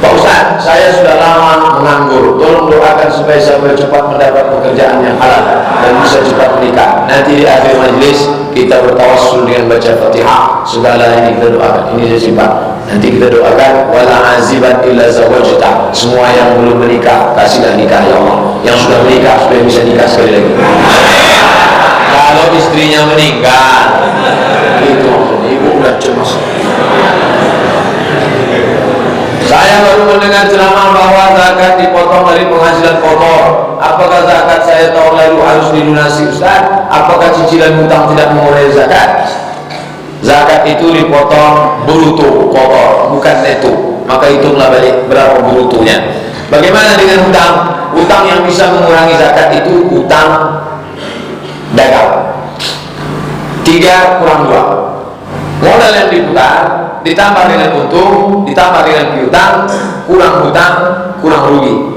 Pak Ustaz, saya sudah lama penganggur, tolong doakan supaya saya cepat mendapat pekerjaan yang halal dan bisa cepat menikah. Nanti di akhir majlis kita bertawassul dengan baca Fatihah. Segala ini kita doakan. Ini saya simpan. Nanti kita doakan wala azibat illa zawajta. Semua yang belum menikah kasihlah nikah ya Allah. Yang sudah menikah supaya bisa nikah sekali lagi. Kalau istrinya meninggal, itu maksudnya ibu udah cemas. Saya baru mendengar ceramah bahwa zakat dipotong dari penghasilan kotor. Apakah zakat saya tahun lalu harus dilunasi Ustaz? Apakah cicilan hutang tidak mengurangi zakat? Zakat itu dipotong bruto kotor, bukan neto. Maka hitunglah balik berapa brutonya. Bagaimana dengan hutang? Hutang yang bisa mengurangi zakat itu hutang dagang. 3 kurang 2. Modal yang diputar ditambah dengan untung, ditambah dengan piutang, kurang hutang, kurang rugi.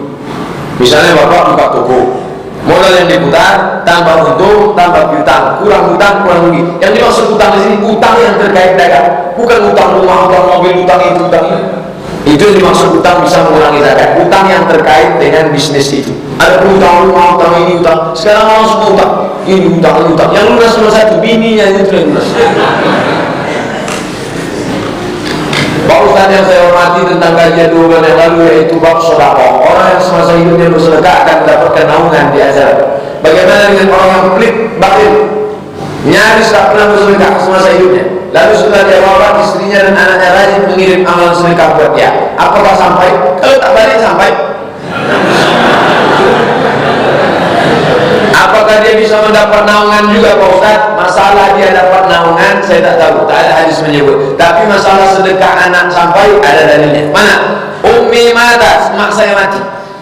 Misalnya bapak buka toko, modal yang diputar tambah untung, tambah piutang, kurang hutang, kurang rugi. Yang dimaksud hutang di sini hutang yang terkait dagang, bukan hutang rumah, hutang mobil, hutang itu, hutang ini. Itu yang dimaksud hutang bisa mengurangi zakat. Hutang yang terkait dengan bisnis itu. Ada hutang rumah, hutang ini, hutang. Sekarang mau semua hutang. Ini hutang, ini hutang. Yang lunas cuma satu, bininya itu yang lunas. Pak Ustaz yang saya hormati tentang kajian 2 bulan yang lalu yaitu bab sedekah. Orang yang semasa hidupnya bersedekah akan mendapatkan naungan di akhirat. Bagaimana dengan orang yang pelit, bakhil, nyaris tak pernah bersedekah semasa hidupnya? Lalu setelah dia wafat, istrinya dan anaknya rajin mengirim amalan sedekah buat dia. Apakah sampai? Kalau tak balik sampai. Apakah dia bisa mendapat naungan juga Pak Ustaz? Masalah dia dapat naungan saya tak tahu, tak ada hadis menyebut. Tapi masalah sedekah anak sampai ada dalilnya. Mana? Ummi mata, mak saya mati.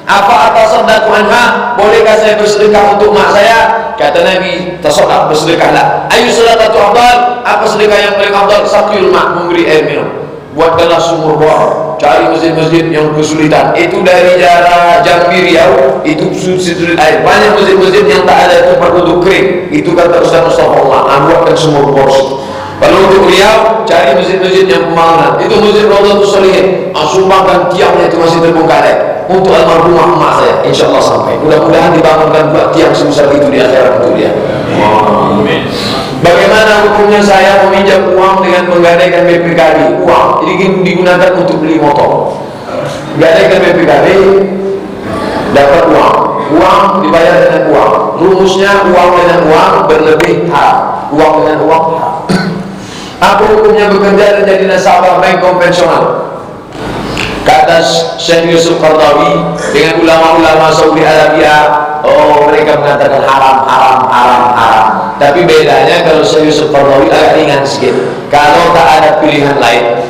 Apa atasaddaqu anha? Bolehkah saya bersedekah untuk mak saya? Kata Nabi, tasaddaq, bersedekahlah. Ayu sedekatu afdal? Apa sedekah yang paling afdal? Saqiyul ma', memberi air minum. Buatkanlah sumur bor, cari masjid-masjid yang kesulitan. Itu dari jarak Jambi Riau, itu sulit air. Banyak masjid-masjid yang tak ada tempat untuk kering. Itu kata Ustaz Mustafa Allah, buatkan sumur bor. Kalau untuk Riau, cari masjid-masjid yang pembangunan. Itu masjid Raudhatul Shalihin. Sumbangkan tiangnya itu masih terbengkalai. Untuk almarhumah emak saya, insya Allah sampai. Mudah-mudahan dibangunkan buat tiang sebesar itu di akhirat untuk dia. Amin. Bagaimana hukumnya saya meminjam uang dengan menggadaikan BPKB uang, jadi digunakan untuk beli motor. Gadaikan BPKB, dapat uang dibayar dengan uang. Rumusnya uang dengan uang berlebih haram, uang dengan uang haram. Apa hukumnya bekerja dan jadi nasabah bank konvensional? Kata Syekh Yusuf Qardawi dengan ulama-ulama Saudi Arabia, mereka mengatakan haram. Tapi bedanya kalau Syekh Yusuf Qardawi agak ringan sedikit. Kalau tak ada pilihan lain,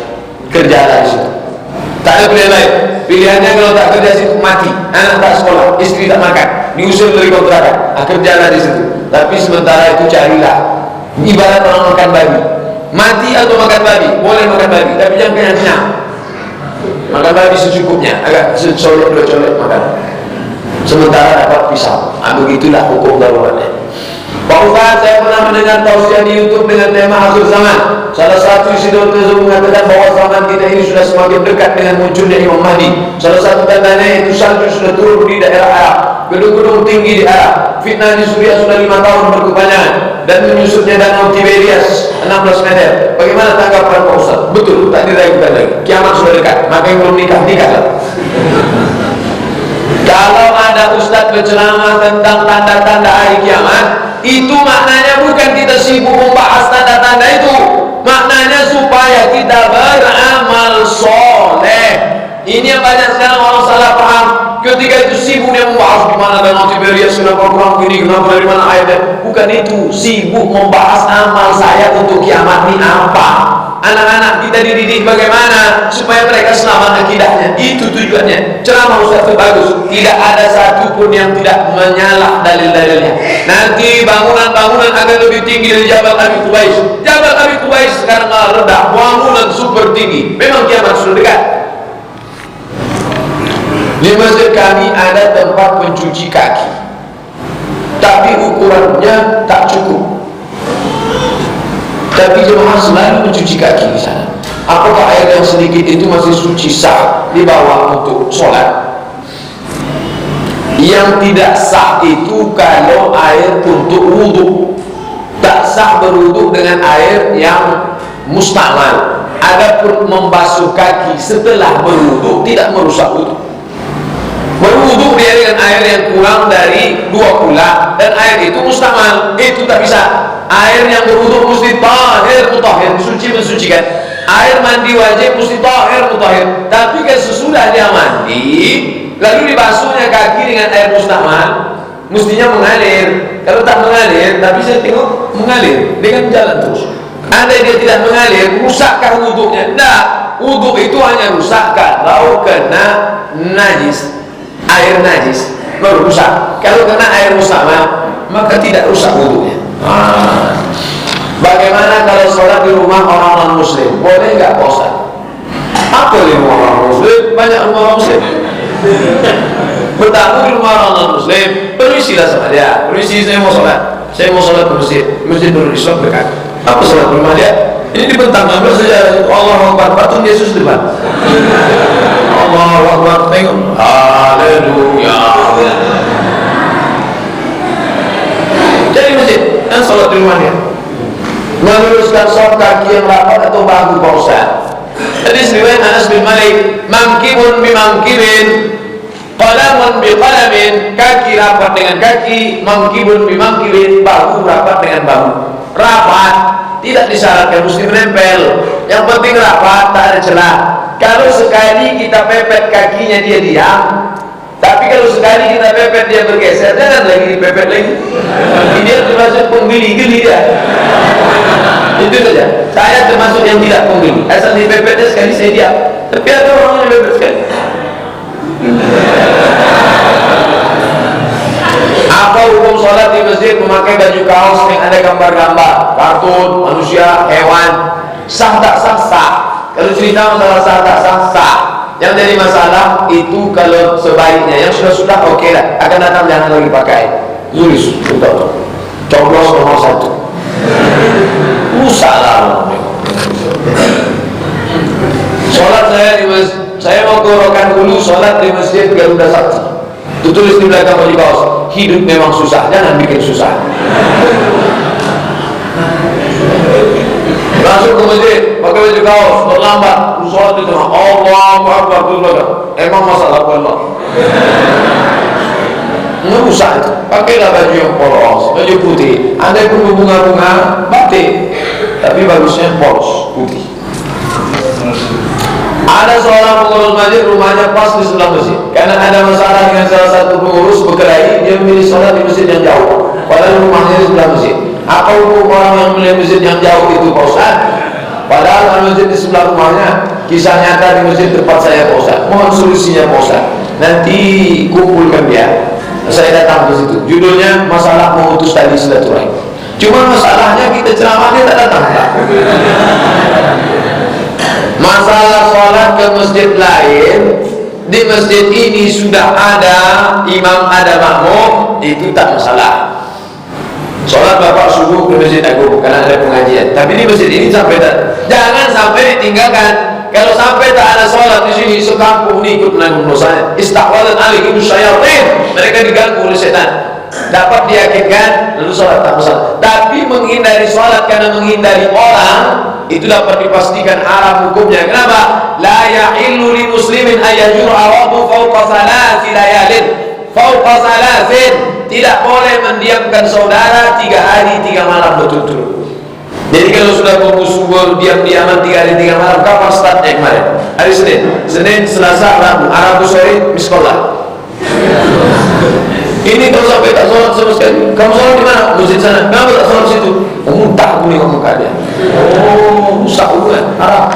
kerjalah di situ. Tak ada pilihan lain. Pilihannya kalau tak kerja di situ mati, anak tak sekolah, istri tak makan, diusir dari kontrakan. Kerjalah di situ. Tapi sementara itu carilah. Ibarat orang makan babi. Mati atau makan babi, boleh makan babi, tapi jangan kenyang. Makan babi secukupnya, agak secolek 2 colek makan. Sementara dapat pisau. Begitulah hukum daruratnya. Pak Ustaz, saya pernah mendengar tausiah di YouTube dengan tema akhir zaman. Salah satu isi tersebut mengatakan bahwa zaman kita ini sudah semakin dekat dengan munculnya Imam Mahdi. Salah satu tandanya itu salju sudah turun di daerah Arab, gedung-gedung tinggi di Arab, fitnah di Suriah sudah 5 tahun berkepanjangan, dan menyusutnya danau Tiberias 16 meter. Bagaimana tanggapan Pak Ustaz? Betul, tak diragukan lagi. Kiamat sudah dekat. Maka yang belum nikah. Kalau ada ustaz berceramah tentang tanda-tanda hari kiamat, itu maknanya bukan kita sibuk membahas tanda-tanda itu. Maknanya supaya kita beramal soleh. Ini yang banyak sekarang orang salah paham. Ketika itu sibuk dia membahas gimana danau Tiberias, kenapa kurang gini, kenapa dari mana ayatnya. Bukan itu, sibuk membahas amal saya untuk kiamat ini apa. Anak-anak kita dididik bagaimana supaya mereka selamat akidahnya. Itu tujuannya. Ceramah Ustaz itu bagus. Tidak ada satupun yang tidak menyalah dalil-dalilnya. Nanti bangunan-bangunan akan lebih tinggi dari Jabal Abi Qubais. Jabal Abi Qubais sekarang rendah, bangunan super tinggi. Memang kiamat sudah dekat. Di masjid kami ada tempat mencuci kaki, tapi ukurannya tak cukup. Tapi jemaah selalu mencuci kaki di sana. Apakah air yang sedikit itu masih suci sah dibawa untuk sholat? Yang tidak sah itu kalau air untuk wudhu. Tak sah berwudhu dengan air yang mustamal. Adapun membasuh kaki setelah berwudhu tidak merusak wudhu. Berwudhu dia dengan air yang kurang dari 2 kula dan air itu mustamal, itu tak bisa. Air yang berwudhu mesti tahir mutahhir, suci mensucikan. Air mandi wajib mesti tahir mutahhir. Tapi kan sesudah dia mandi lalu dibasuhnya kaki dengan air mustamal, mestinya mengalir. Kalau tak mengalir, tapi saya tengok mengalir, dia kan jalan terus. Andai dia tidak mengalir, rusakkah wudhunya? Tidak, wudhu itu hanya rusak kalau kena najis, air najis baru rusak. Kalau kena air mustamal maka tidak rusak wudhunya. Bagaimana kalau sholat di rumah orang non muslim? Boleh nggak Pak Ustaz? Apa di rumah orang muslim? Banyak rumah orang muslim. Bertamu di rumah orang non muslim, permisilah sama dia. Permisi, saya mau sholat. Saya mau sholat di masjid. Masjid Nurul Islam dekat. Apa sholat di rumah dia? Ini dibentang ngambil saja. Allahu Akbar, patung Yesus depan. Allahu Akbar, tengok. Haleluya. Jadi masjid dan sholat di rumahnya. Meluruskan sop kaki yang rapat atau bahu Pak Ustaz. Hadis riwayat Anas bin Malik, mangkibun bimangkibin, qalamun biqalamin, kaki rapat dengan kaki, mangkibun bimangkibin, bahu rapat dengan bahu. Rapat tidak disyaratkan mesti menempel, yang penting rapat, tak ada celah. Kalau sekali kita pepet kakinya dia diam, tapi kalau sekali kita pepet dia bergeser, jangan lagi dipepet lagi. Dia termasuk penggili-gili dia. Itu saja. Saya termasuk yang tidak penggili. Asal dipepetnya sekali saya diam. Tapi ada orang yang pepet sekali. Apa hukum sholat di masjid memakai baju kaos yang ada gambar-gambar, kartun, manusia, hewan? Sah tak sah? Sah. Kalau cerita masalah sah tak sah? Sah. Yang jadi masalah itu kalau sebaiknya, yang sudah oke lah, akan datang jangan lagi pakai. Tulis, betul. Coblos nomor 1. Salah. Sholat saya di masjid, saya mau ke Rokan Hulu, sholat di masjid Garuda Sakti. Tulis di belakang baju kaos, hidup memang susah, jangan bikin susah. Masuk ke masjid, pakai baju kaos, terlambat, sholat di tengah, Allahu Akbar, emang masalah Allah. Ngerusak itu. Pakailah baju yang polos, baju putih. Andai pun bunga-bunga, batik, tapi bagusnya polos, putih. Ada seorang pengurus masjid, rumahnya pas di sebelah masjid. Karena ada masalah dengan salah satu pengurus berkelahi, dia memilih sholat di masjid yang jauh, padahal rumahnya di sebelah masjid. Apa hukum orang yang memilih masjid yang jauh itu Pak Ustaz? Padahal masjid di sebelah rumahnya. Kisah nyata di masjid tempat saya Pak Ustaz. Mohon solusinya Pak Ustaz. Nanti kumpulkan dia. Saya datang ke situ. Judulnya masalah memutus tali silaturahim. Cuma masalahnya kita ceramahnya tak datang. Masalah sholat ke masjid lain, di masjid ini sudah ada imam, ada makmum, itu tak masalah. Sholat bapak subuh ke masjid agung karena ada pengajian. Tapi di masjid ini sampai tak, jangan sampai ditinggalkan. Kalau sampai tak ada sholat di sini, sekampung ini ikut menanggung dosanya. Istaqwalat alaihim syayatin, mereka diganggu oleh setan. Dapat diyakinkan, lalu sholat tak masalah. Tapi menghindari sholat karena menghindari orang, itu dapat dipastikan haram hukumnya. Kenapa? La yahillu li muslimin ayyajur awadu fawqa salasi layalin. Fawqa salasin, tidak boleh mendiamkan saudara 3 hari 3 malam berturut-turut. Jadi kalau sudah bermusuh diam-diaman 3 hari 3 malam, kapan startnya kemarin? Hari Senin, Selasa, Rabu sore miskolah. Ini kalau sampai tak sholat sama sekali. Kamu sholat di mana? Masjid sana. Kenapa tak sholat situ? Muntah aku nih ngomong kalian. Oh, rusak hubungan. Haram.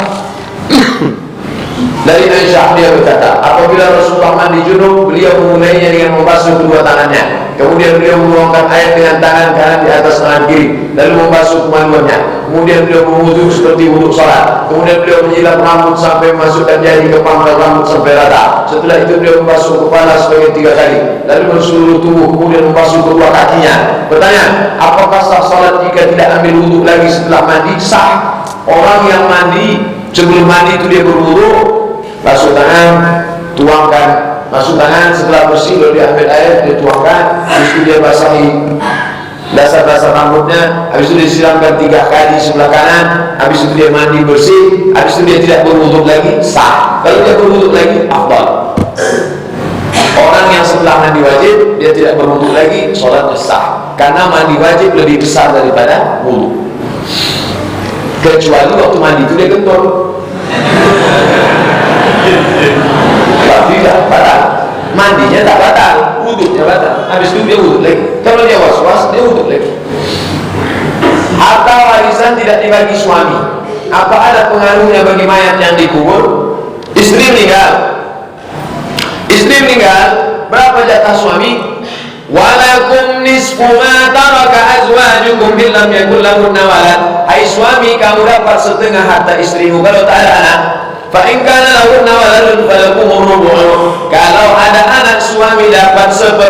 Dari Aisyah dia berkata, apabila Rasulullah mandi junub, beliau memulainya dengan membasuh kedua tangannya. Kemudian beliau menuangkan air dengan tangan kanan di atas tangan kiri, lalu membasuh kemaluannya. Kemudian beliau berwudu seperti wudu salat. Kemudian beliau menyilap rambut sampai memasukkan jari ke pangkal rambut sampai rata. Setelah itu beliau membasuh kepala sebanyak 3 kali, lalu menseluruh tubuh, kemudian membasuh kedua kakinya. Pertanyaan, apakah sah salat jika tidak ambil wudu lagi setelah mandi? Sah. Orang yang mandi sebelum mandi itu dia berwudu, basuh tangan, tuangkan, Masuk tangan, setelah bersih lalu diambil air, dituangkan, habis itu dia basahi dasar-dasar rambutnya, habis itu disiramkan 3 kali sebelah kanan, habis itu dia mandi bersih, habis itu dia tidak berwuduk lagi, sah. Kalau dia berwuduk lagi, afdal. Orang yang setelah mandi wajib dia tidak berwuduk lagi, sholatnya sah, karena mandi wajib lebih besar daripada wuduk. Kecuali waktu mandi itu dia gentol, tapi tidak batal, mandinya tak batal, wuduknya batal. Habis itu dia wuduk lagi. Kalau dia was-was, dia wuduk lagi. Harta warisan tidak dibagi suami. Apa ada pengaruhnya bagi mayat yang dikubur? Istri meninggal. Istri meninggal, berapa jatah suami? Walakum nisfu ma taraka azwajukum in lam yakul lahunna walad. Hai suami, kamu dapat setengah harta istrimu kalau tak ada anak. Fa in kana lahunna waladun falakum rubu'u. Kalau ada anak, suami dapat 1/4.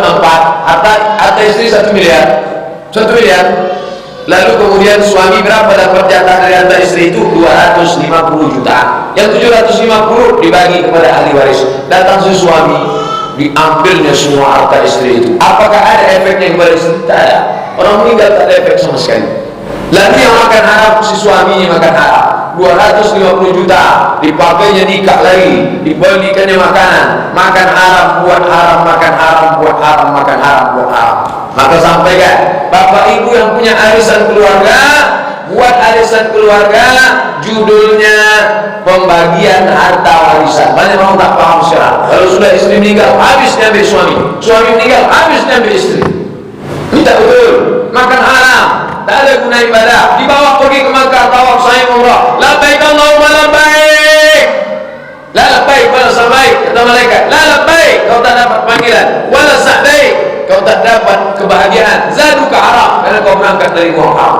Harta istri 1 miliar. 1 miliar. Lalu kemudian suami berapa dapat jatah dari harta istri itu? 250 juta. Yang 750 dibagi kepada ahli waris. Datang si suami, diambilnya semua harta istri itu. Apakah ada efeknya kepada istri? Tak ada. Orang meninggal tak ada efek sama sekali. Lalu yang makan haram, si suaminya makan haram. 250 juta dipakainya nikah lagi, dibelikannya makanan, makan haram, buat haram, makan haram, buat haram, makan haram, buat haram. Maka sampaikan, bapak ibu yang punya arisan keluarga, buat arisan keluarga, judulnya pembagian harta warisan. Banyak orang tak paham sekarang. Kalau sudah istri meninggal, habis diambil suami, suami meninggal, habis diambil istri. Ini tak betul. Makan haram, tak ada guna ibadah. Dibawa pergi ke Makkah, tawaf sa'i umrah, labbaik Allahumma labbaik. La labbaik wala sa'baik, kata malaikat. La labbaik, kau tak dapat panggilan. Wala sa'baik, kau tak dapat kebahagiaan. Zaduka haram, karena kau berangkat dari uang haram.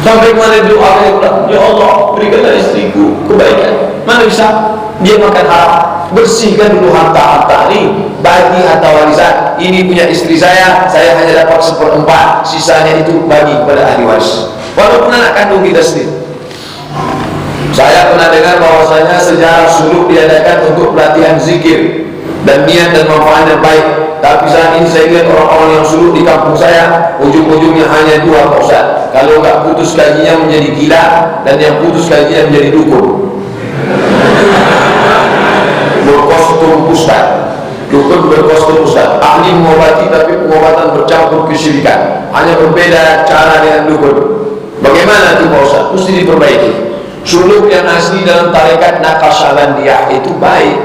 Sampai kemana doa dia pulang, ya Allah berikanlah istriku kebaikan. Mana bisa dia makan haram? Bersihkan dulu harta-harta ini, bagi harta warisan. Ini punya istri saya hanya dapat 1/4, sisanya itu bagi kepada ahli waris. Walaupun anak kandung kita sendiri. Saya pernah dengar bahwasanya sejarah suluk diadakan untuk pelatihan zikir dan niat dan manfaatnya baik. Tapi saat ini saya lihat orang-orang yang suluk di kampung saya, ujung-ujungnya hanya 2 Pak Ustaz. Kalau enggak putus gajinya menjadi gila, dan yang putus gajinya menjadi dukun. Berkostum ustaz, dukun berkostum ustaz, ahli mengobati tapi pengobatan bercampur kesyirikan. Hanya berbeda cara dengan dukun. Bagaimana itu Pak Ustaz? Mesti diperbaiki. Suluk yang asli dalam tarekat Naqsyabandiyah itu baik.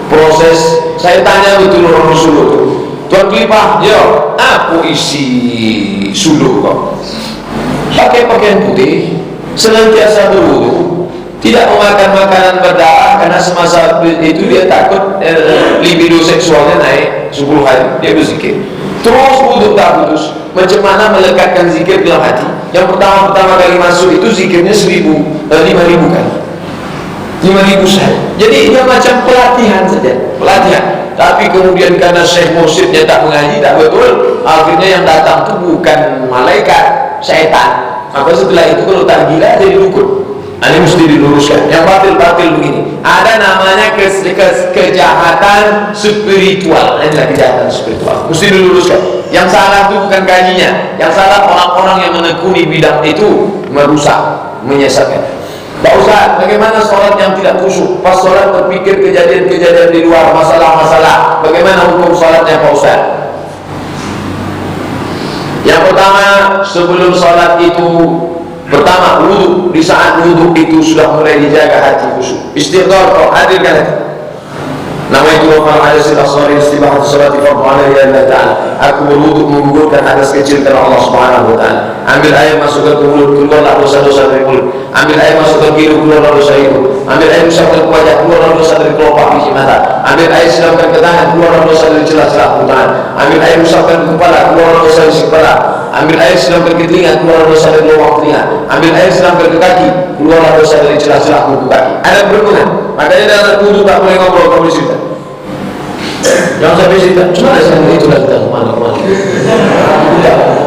Proses, saya tanya betul orang suluk itu, Tuan Klipah, yo, apa isi suluk kok? Pakai pakaian putih, senantiasa berwudu, tidak memakan makanan berdarah, karena semasa itu dia takut libido seksualnya naik 10 hari, dia berzikir. Terus wudu tak putus. Macam mana melekatkan zikir dalam hati? Yang pertama kali masuk itu zikirnya 5.000 kali. 5.000 saja. Jadi dia macam pelatihan saja, pelatihan. Tapi kemudian karena Syekh Mursyidnya tak mengaji, tak betul, akhirnya yang datang itu bukan malaikat, syaitan. Maka setelah itu kalau tak gila jadi dukun. Ini mesti diluruskan. Yang batil-batil begini, ada namanya kejahatan spiritual. Inilah kejahatan spiritual, mesti diluruskan. Yang salah itu bukan kajinya, yang salah orang-orang yang menekuni bidang itu, merusak, menyesatkan. Pak Ustaz, bagaimana sholat yang tidak khusyuk? Pas sholat berpikir kejadian-kejadian di luar, masalah-masalah. Bagaimana hukum sholatnya Pak Ustaz? Yang pertama, sebelum sholat itu, pertama wudhu. Di saat wudhu itu sudah mulai dijaga hati khusyuk. Istighfar, kau hadirkan hati. Nama itu wafal hadasil asghari istibahat salati fardu alaihi Allah ta'ala. Aku berwudhu menggugurkan hadas kecil karena Allah subhanahu wa ta'ala. Ambil air masukkan ke mulut, keluarlah dosa-dosa dari mulut. Ambil air masukkan ke hidung, keluarlah dosa hidung. Ambil air usapkan ke wajah, keluarlah dosa dari kelopak biji mata. Ambil air siramkan ke tangan, keluarlah dosa dari celah-celah tangan. Ambil air usapkan ke kepala, keluarlah dosa dari kepala. Ambil air siramkan ke telinga, keluarlah dosa dari lubang telinga. Ambil air siramkan ke kaki, keluarlah dosa dari celah-celah kuku kaki. Ada berhubungan. Makanya dalam wudhu tak boleh ngobrol, tak boleh cerita. Jangan sampai cerita, cuma ada yang itu lah kita kemana-kemana.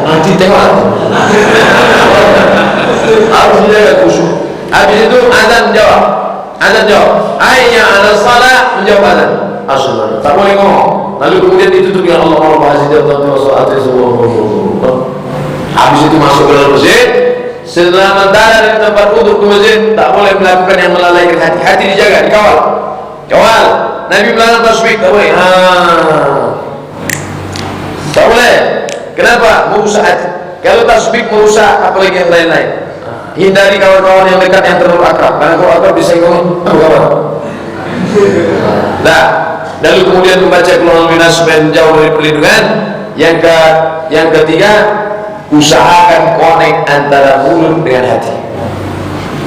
Nanti tengok harus dijaga khusyuk. Habis itu azan jawab, azan jawab. Hayya 'alas shalah, menjawab azan. Asyhadu. Tak boleh ngomong. Lalu kemudian ditutup dengan Allah habis itu masuk ke dalam masjid. Sementara dari tempat wudhu ke masjid tak boleh melakukan yang melalaikan hati. Hati dijaga, dikawal. Kawal. Nabi melarang tasbih, tak boleh. Tak boleh. Kenapa? Merusak hati. Kalau tasbih merusak, apalagi yang lain-lain. Hindari kawan-kawan yang dekat yang terlalu akrab. Karena kalau akrab bisa ngomong, kawan. Nah, lalu kemudian membaca Qul Minas supaya jauh dari perlindungan. Yang ketiga, usahakan connect antara mulut dengan hati.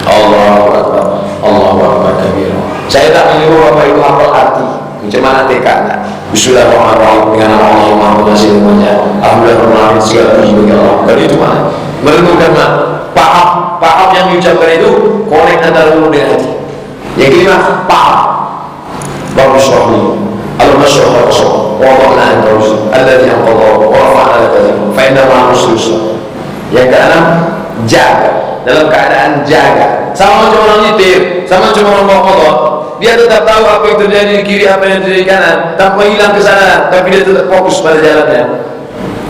Allahu Akbar, Allahu Akbar kabir. Saya tak menyuruh Bapak Ibu hafal arti. Macam mana TK enggak? Bismillahirrahmanirrahim dengan nama Allah Maha Pengasih semuanya. Alhamdulillah segala puji bagi Allah. Kalau itu mana? Merenungkan mana? Paham yang diucapkan itu connect antara mulut dengan hati. Yang kelima, paham. Bagus rohni. Al-Masyurah Rasul Wada'na anta rusul Alladhi anqadha wa rafa'na laka dhikra fa inna ma'a usri yusra. Yang keenam, jaga. Dalam keadaan jaga. Sama macam orang nyetir, sama macam orang bawa motor. Dia tetap tahu apa yang terjadi di kiri, apa yang terjadi di kanan, tanpa hilang kesadaran, tapi dia tetap fokus pada jalannya.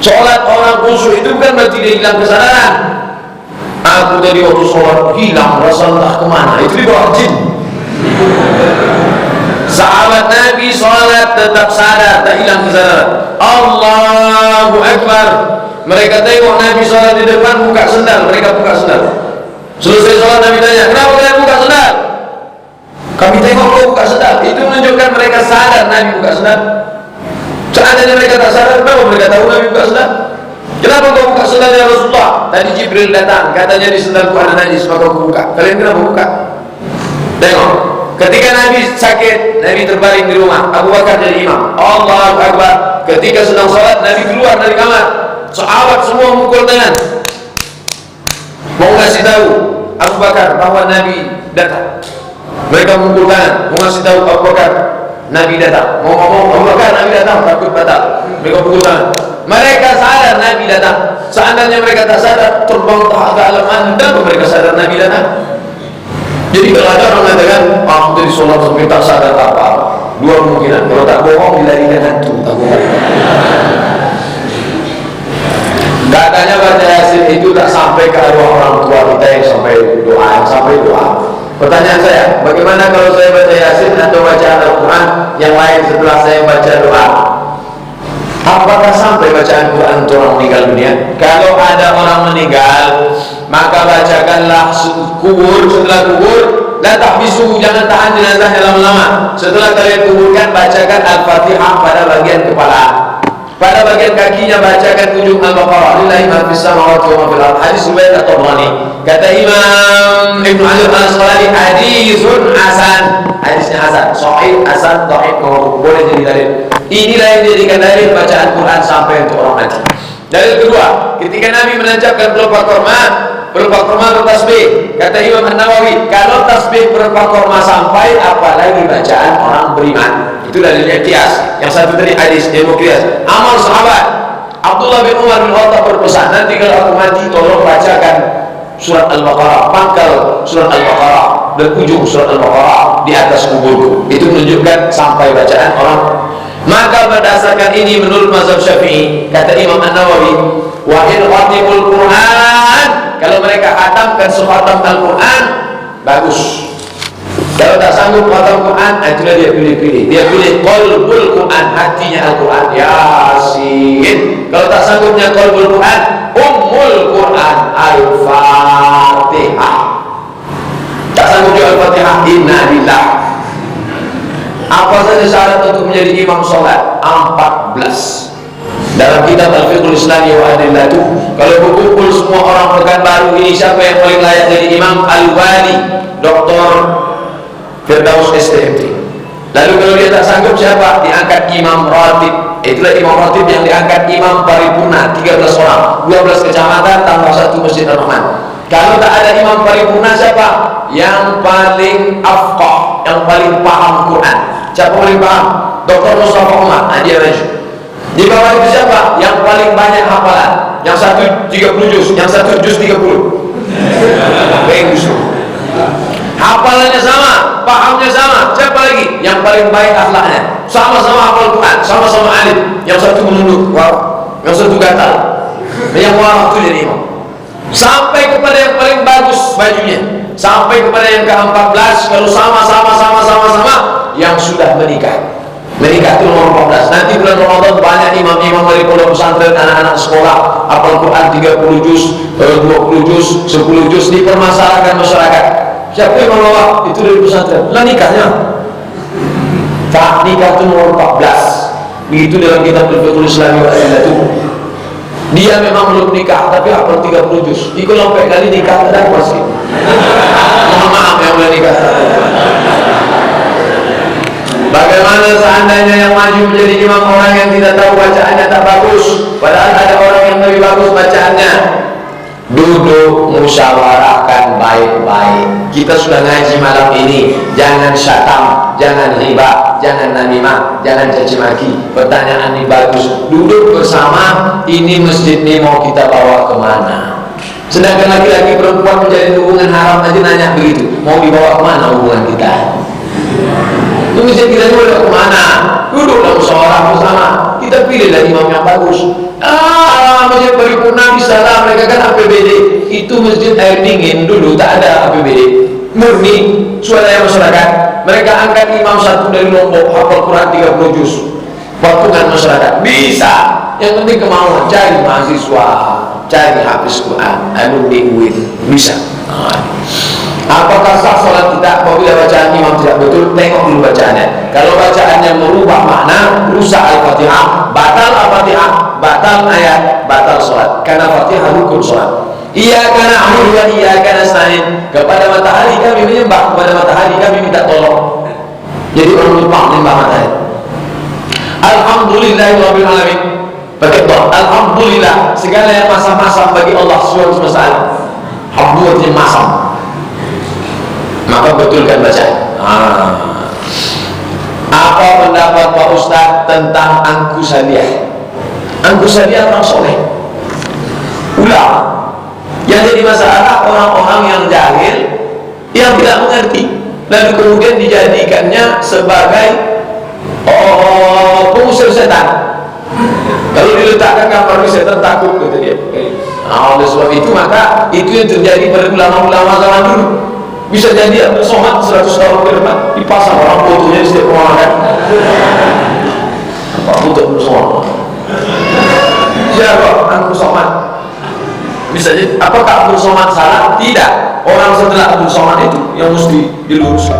Sholat orang khusyuk itu bukan berarti dia hilang kesadaran. Aku tadi waktu sholat hilang rasa entah kemana, itu di bawah jin. Sahabat Nabi sholat tetap sadar, tak hilang kesadaran. Allahu Akbar. Mereka tengok Nabi sholat di depan buka sendal, mereka buka sendal. Selesai sholat Nabi tanya, kenapa kalian buka sendal? Kami tengok kau buka sendal. Itu menunjukkan mereka sadar Nabi buka sendal. Seandainya mereka tak sadar, kenapa mereka tahu Nabi buka sendal? Kenapa kau buka sendal ya Rasulullah? Tadi Jibril datang, katanya di sendalku ada najis, maka kau buka. Kalian kenapa buka? Tengok. Ketika Nabi sakit, Nabi terbaring di rumah, Abu Bakar jadi imam. Allahu Akbar. Ketika sedang sholat, Nabi keluar dari kamar. Sahabat semua mukul tangan, mau ngasih tahu Abu Bakar bahwa Nabi datang. Mereka mukul tangan, mau ngasih tahu Abu Bakar Nabi datang. Mau ngomong Abu Bakar Nabi datang, takut batal. Mereka mukul tangan. Mereka sadar Nabi datang. Seandainya mereka tak sadar, terbang ke alam anda, mereka sadar Nabi datang. Jadi kalau ada orang mengatakan, aku tadi sholat sampai tak sadar apa-apa, dua kemungkinan. Kalau tak bohong, dilarikan hantu, tak bohong. Katanya baca Yasin itu tak sampai ke arwah orang tua kita yang sampai doa. Pertanyaan saya, bagaimana kalau saya baca Yasin atau baca Al-Quran yang lain setelah saya baca doa? Apakah sampai bacaan Quran untuk orang meninggal dunia? Kalau ada orang meninggal, maka bacakanlah kubur. Setelah kubur, la tahbisu, jangan tahan jenazahnya lama-lama. Setelah kalian kuburkan, bacakan Al-Fatihah pada bagian kepala. Pada bagian kakinya bacakan ujung Al-Baqarah. Lillahi ma fis samawati wa ma fil ardh. Hadis riwayat At-Tabrani. Kata Imam Ibnu Hajar Al-Asqalani, hadisun hasan. Hadisnya hasan, sahih, hasan, dhaif, boleh jadi dalil. Inilah yang dijadikan dalil bacaan Quran sampai untuk orang mati. Dalil kedua, ketika Nabi menancapkan pelupa korma bertasbih. Kata Imam An-Nawawi, kalau tasbih pelupa korma sampai, apalagi bacaan orang beriman. Itu dalilnya kias. Yang satu tadi hadis, ilmu kias. Amal sahabat Abdullah bin Umar bin Khattab berpesan, nanti kalau aku mati tolong bacakan surat Al-Baqarah, pangkal surat Al-Baqarah dan ujung surat Al-Baqarah di atas kuburku. Itu menunjukkan sampai bacaan orang. Maka berdasarkan ini menurut mazhab Syafi'i, kata Imam An-Nawawi, wa in khatimul Quran, kalau mereka khatamkan sekhatam Al-Quran, bagus. Kalau tak sanggup khatam Quran, itulah dia pilih-pilih. Dia pilih qalbul Quran, hatinya Al-Quran, Yasin. Kalau tak sanggupnya qalbul Quran, ummul Quran, Al-Fatihah. Tak sanggup juga Al-Fatihah, inna lillah. Apa saja syarat untuk menjadi imam sholat? 14. Dalam kitab Al-Fiqhul Islami wa Adillatuh, kalau berkumpul semua orang Pekanbaru ini, siapa yang paling layak jadi imam? Al-Wali, Dr. Firdaus STMT. Lalu kalau dia tak sanggup, siapa? Diangkat imam ratib. Itulah imam ratib yang diangkat imam paripurna, 13 orang, 12 kecamatan tambah 1 masjid Ar-Rahman. Kalau tak ada imam paripurna, siapa? Yang paling afqah, yang paling paham Quran. Siapa paling paham? Dr. Mustafa Umar, dia maju. Di bawah itu siapa? Yang paling banyak hafalan. Yang satu 30 juz, yang satu juz 30. Bagus. hafalannya sama, pahamnya sama. Siapa lagi? Yang paling baik akhlaknya. Sama-sama hafal Quran, sama-sama alim. Yang satu menunduk, yang satu gatal, yang warah itu jadi imam. Sampai kepada yang paling bagus bajunya, sampai kepada yang ke-14. Kalau sama-sama yang sudah menikah. Menikah itu nomor 14. Nanti bulan Ramadan banyak imam-imam dari pondok pesantren, anak-anak sekolah hafal Quran 30 juz, 20 juz, 10 juz, dipermasalahkan masyarakat. Siapa yang menolak? Itu dari pesantren. Lah nikahnya. Tak, nikah itu nomor 14. Begitu dalam kitab Fiqhul Islami wa Adillatu. Dia memang belum nikah tapi hafal 30 juz. Ikut lompat kali nikah ada apa sih? Mohon maaf yang udah nikah. Bagaimana seandainya yang maju menjadi imam orang yang tidak tahu bacaannya tak bagus, padahal ada orang yang lebih bagus bacaannya? Duduk musyawarahkan baik-baik. Kita sudah ngaji malam ini, jangan syatam, jangan riba, jangan namimah, jangan caci maki. Pertanyaan ini bagus. Duduk bersama, ini masjid ini mau kita bawa kemana? Sedangkan laki-laki perempuan menjalin hubungan haram aja nanya begitu, mau dibawa kemana hubungan kita? Itu masjid kita boleh kemana? Duduklah musyawarah bersama. Kita pilihlah imam yang bagus. Masjid paripurna di sana mereka kan APBD. Itu masjid air dingin dulu tak ada APBD. Murni swadaya masyarakat. Mereka angkat imam satu dari Lombok hafal Quran 30 juz. Patungan masyarakat bisa. Yang penting kemauan, cari mahasiswa, cari hafiz Quran, alumni UIN bisa. Apakah sah sholat kita apabila bacaan imam tidak betul? Tengok dulu bacaannya. Kalau bacaannya merubah makna, rusak al-Fatihah, batal al-Fatihah, batal ayat, batal sholat. Karena Fatihah rukun sholat. Iyyaka na'budu wa iyyaka nasta'in. Kepada matahari kami menyembah, kepada matahari kami minta tolong. Jadi orang lupa menyembah matahari. Alhamdulillahirabbil alamin. Pakai doa. Alhamdulillah segala yang masam-masam bagi Allah Subhanahu wa taala. Alhamdulillah masam. Maka betulkan bacaan. Apa pendapat Pak Ustadz tentang angkusaniyah? Angkusaniyah orang soleh, ulama. Yang jadi masalah orang-orang yang jahil, yang tidak mengerti, lalu kemudian dijadikannya sebagai pengusir setan. Kalau diletakkan gambar setan takut, kata dia. Oleh sebab itu maka itu yang terjadi pada ulama-ulama zaman dulu. Bisa jadi Abdul Somad 100 tahun ke depan dipasang orang fotonya di setiap rumah kan. Apa foto Abdul Somad? Siapa Abdul Somad? Bisa jadi. Apakah Abdul Somad salah? Tidak. Orang setelah Abdul Somad itu yang mesti diluruskan.